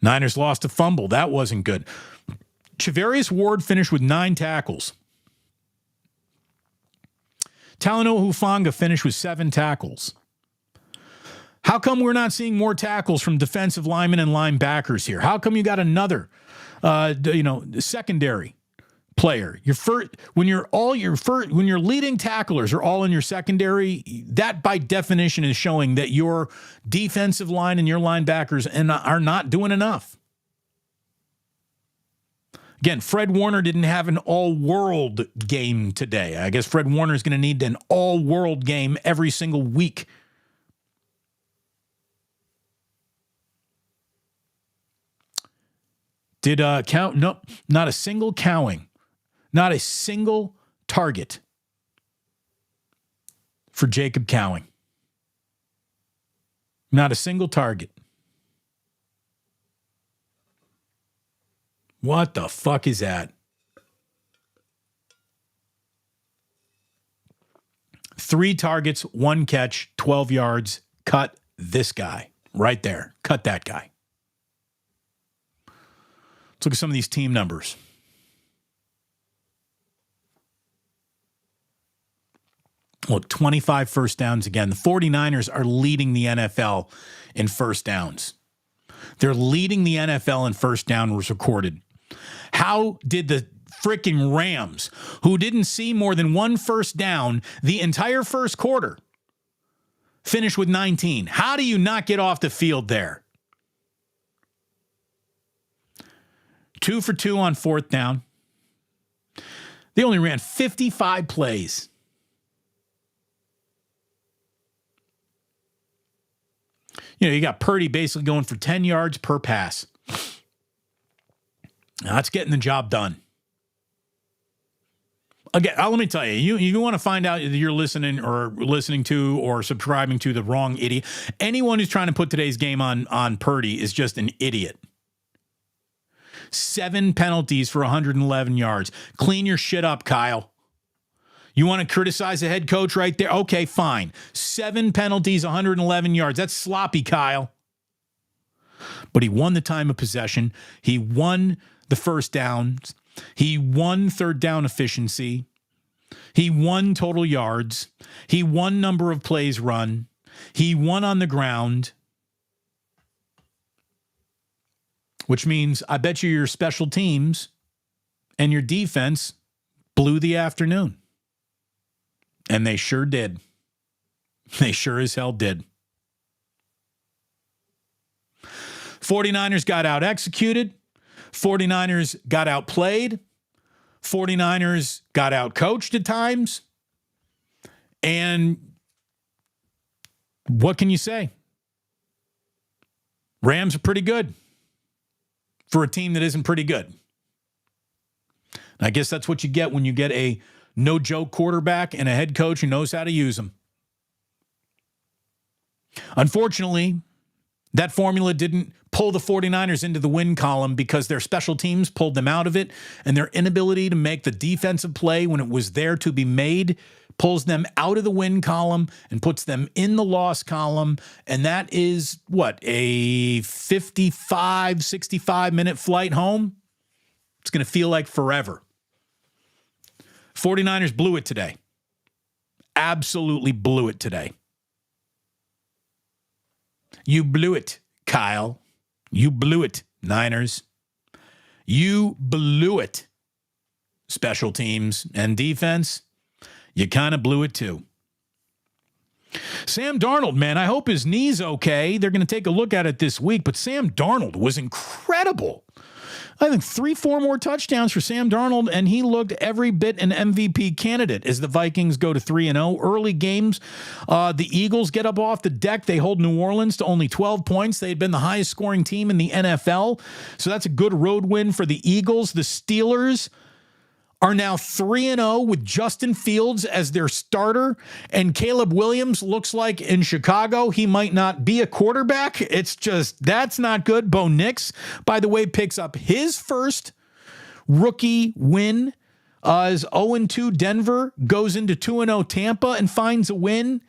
Niners lost a fumble. That wasn't good. Charvarius Ward finished with 9 tackles. Talanoa Hufanga finished with 7 tackles. How come we're not seeing more tackles from defensive linemen and linebackers here? How come you got another, secondary player? When your leading tacklers are all in your secondary, that by definition is showing that your defensive line and your linebackers are not doing enough. Again, Fred Warner didn't have an all-world game today. I guess Fred Warner is going to need an all-world game every single week. Did count? No, not a single cowing. Not a single target for Jacob Cowing. Not a single target. What the fuck is that? 3 targets, 1 catch, 12 yards. Cut this guy right there. Cut that guy. Let's look at some of these team numbers. Look, 25 first downs again. The 49ers are leading the NFL in first downs. They're leading the NFL in first down was recorded. How did the freaking Rams, who didn't see more than 1 first down the entire first quarter, finish with 19? How do you not get off the field there? 2 for 2 on 4th down. They only ran 55 plays. You got Purdy basically going for 10 yards per pass. Now, that's getting the job done. Again, let me tell you, you want to find out that you're listening to or subscribing to the wrong idiot. Anyone who's trying to put today's game on Purdy is just an idiot. 7 penalties for 111 yards. Clean your shit up, Kyle. You want to criticize the head coach right there? Okay, fine. 7 penalties, 111 yards. That's sloppy, Kyle. But he won the time of possession. He won the first downs. He won third down efficiency. He won total yards. He won number of plays run. He won on the ground. Which means I bet you your special teams and your defense blew the afternoon. And they sure did. They sure as hell did. 49ers got out executed. 49ers got outplayed. 49ers got out coached at times. And what can you say? Rams are pretty good for a team that isn't pretty good. And I guess that's what you get when you get a no-joke quarterback and a head coach who knows how to use them. Unfortunately, that formula didn't pull the 49ers into the win column because their special teams pulled them out of it, and their inability to make the defensive play when it was there to be made pulls them out of the win column and puts them in the loss column. And that is, what, a 55, 65-minute flight home? It's going to feel like forever. 49ers blew it today. Absolutely blew it today. You blew it, Kyle. You blew it, Niners. You blew it, special teams and defense. You kind of blew it too. Sam Darnold, man, I hope his knee's okay. They're going to take a look at it this week, but Sam Darnold was incredible. I think 3-4 more touchdowns for Sam Darnold, and he looked every bit an MVP candidate as the Vikings go to 3-0. Early games, the Eagles get up off the deck. They hold New Orleans to only 12 points. They had been the highest scoring team in the NFL, so that's a good road win for the Eagles. The Steelers, are now 3-0 with Justin Fields as their starter, and Caleb Williams looks like in Chicago he might not be a quarterback. It's just, that's not good. Bo Nix, by the way, picks up his first rookie win as 0-2 Denver goes into 2-0 Tampa and finds a win.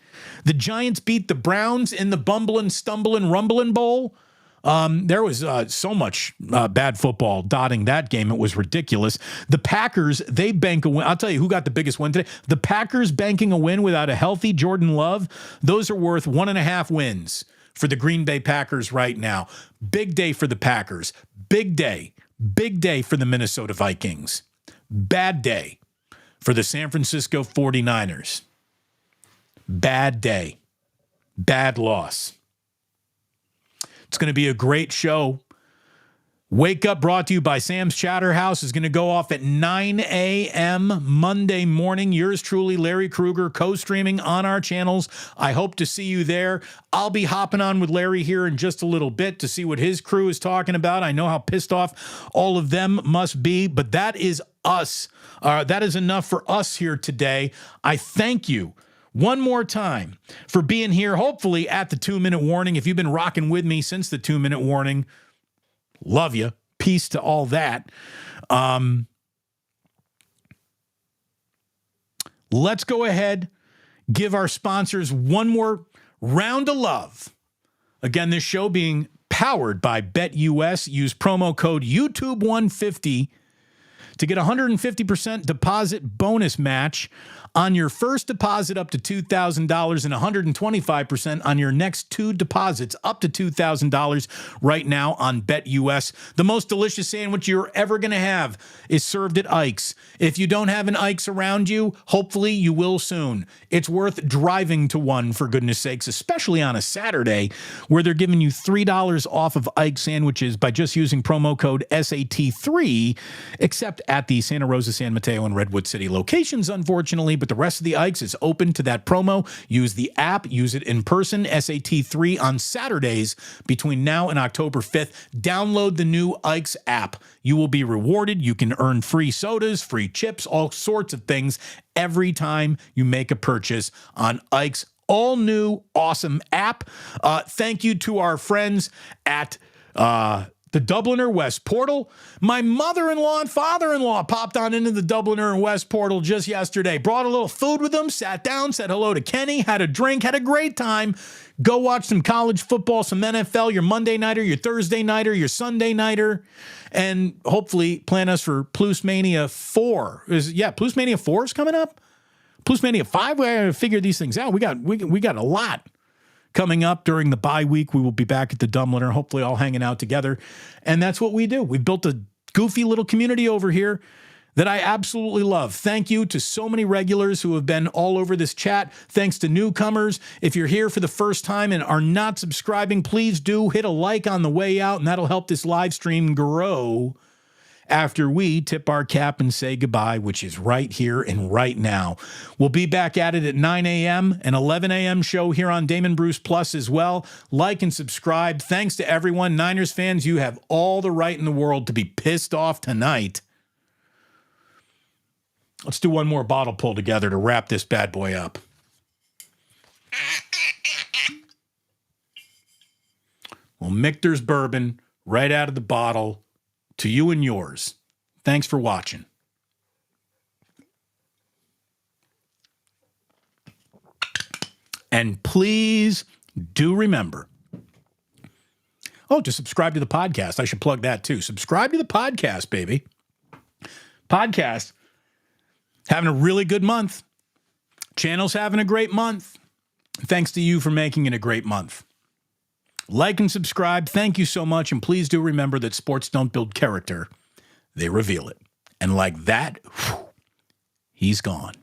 The Giants beat the Browns in the bumbling, stumbling, rumbling bowl. There was so much bad football dotting that game. It was ridiculous. The Packers, they bank a win. I'll tell you who got the biggest win today. The Packers banking a win without a healthy Jordan Love. Those are worth 1.5 wins for the Green Bay Packers right now. Big day for the Packers. Big day. Big day for the Minnesota Vikings. Bad day for the San Francisco 49ers. Bad day. Bad loss. It's going to be a great show. Wake Up, brought to you by Sam's Chowder House, is going to go off at 9 a.m. Monday morning. Yours truly, Larry Krueger, co-streaming on our channels. I hope to see you there. I'll be hopping on with Larry here in just a little bit to see what his crew is talking about. I know how pissed off all of them must be, but that is us. That is enough for us here today. I thank you one more time for being here, hopefully at the 2-minute warning. If you've been rocking with me since the 2-minute warning, love you. Peace to all that. Let's go ahead, give our sponsors one more round of love. Again, this show being powered by BetUS. Use promo code YouTube150 to get a 150% deposit bonus match on your first deposit up to $2,000 and 125% on your next 2 deposits up to $2,000 right now on BetUS. The most delicious sandwich you're ever going to have is served at Ike's. If you don't have an Ike's around you, hopefully you will soon. It's worth driving to one, for goodness sakes, especially on a Saturday where they're giving you $3 off of Ike's sandwiches by just using promo code SAT3, except at the Santa Rosa, San Mateo, and Redwood City locations, unfortunately. But the rest of the Ikes is open to that promo. Use the app, use it in person, SAT3 on Saturdays between now and October 5th. Download the new Ikes app. You will be rewarded. You can earn free sodas, free chips, all sorts of things every time you make a purchase on Ikes all new, awesome app. Thank you to our friends at the Dubliner West Portal. My mother-in-law and father-in-law popped on into the Dubliner and West Portal just yesterday. Brought a little food with them, sat down, said hello to Kenny, had a drink, had a great time. Go watch some college football, some NFL, your Monday nighter, your Thursday nighter, your Sunday nighter, and hopefully plan us for Plus Mania 4. Plus Mania 4 is coming up? Plus Mania 5? We gotta figure these things out. We got a lot coming up during the bye week. We will be back at the Dubliner, hopefully all hanging out together. And that's what we do. We've built a goofy little community over here that I absolutely love. Thank you to so many regulars who have been all over this chat. Thanks to newcomers. If you're here for the first time and are not subscribing, please do hit a like on the way out, and that'll help this live stream grow after we tip our cap and say goodbye, which is right here and right now. We'll be back at it at 9 a.m., an 11 a.m. show here on Damon Bruce Plus as well. Like and subscribe. Thanks to everyone. Niners fans, you have all the right in the world to be pissed off tonight. Let's do one more bottle pull together to wrap this bad boy up. Well, Michter's bourbon right out of the bottle. To you and yours. Thanks for watching. And please do remember, to subscribe to the podcast. I should plug that too. Subscribe to the podcast, baby. Podcast. Having a really good month. Channel's having a great month. Thanks to you for making it a great month. Like and subscribe. Thank you so much. And please do remember that sports don't build character. They reveal it. And like that, he's gone.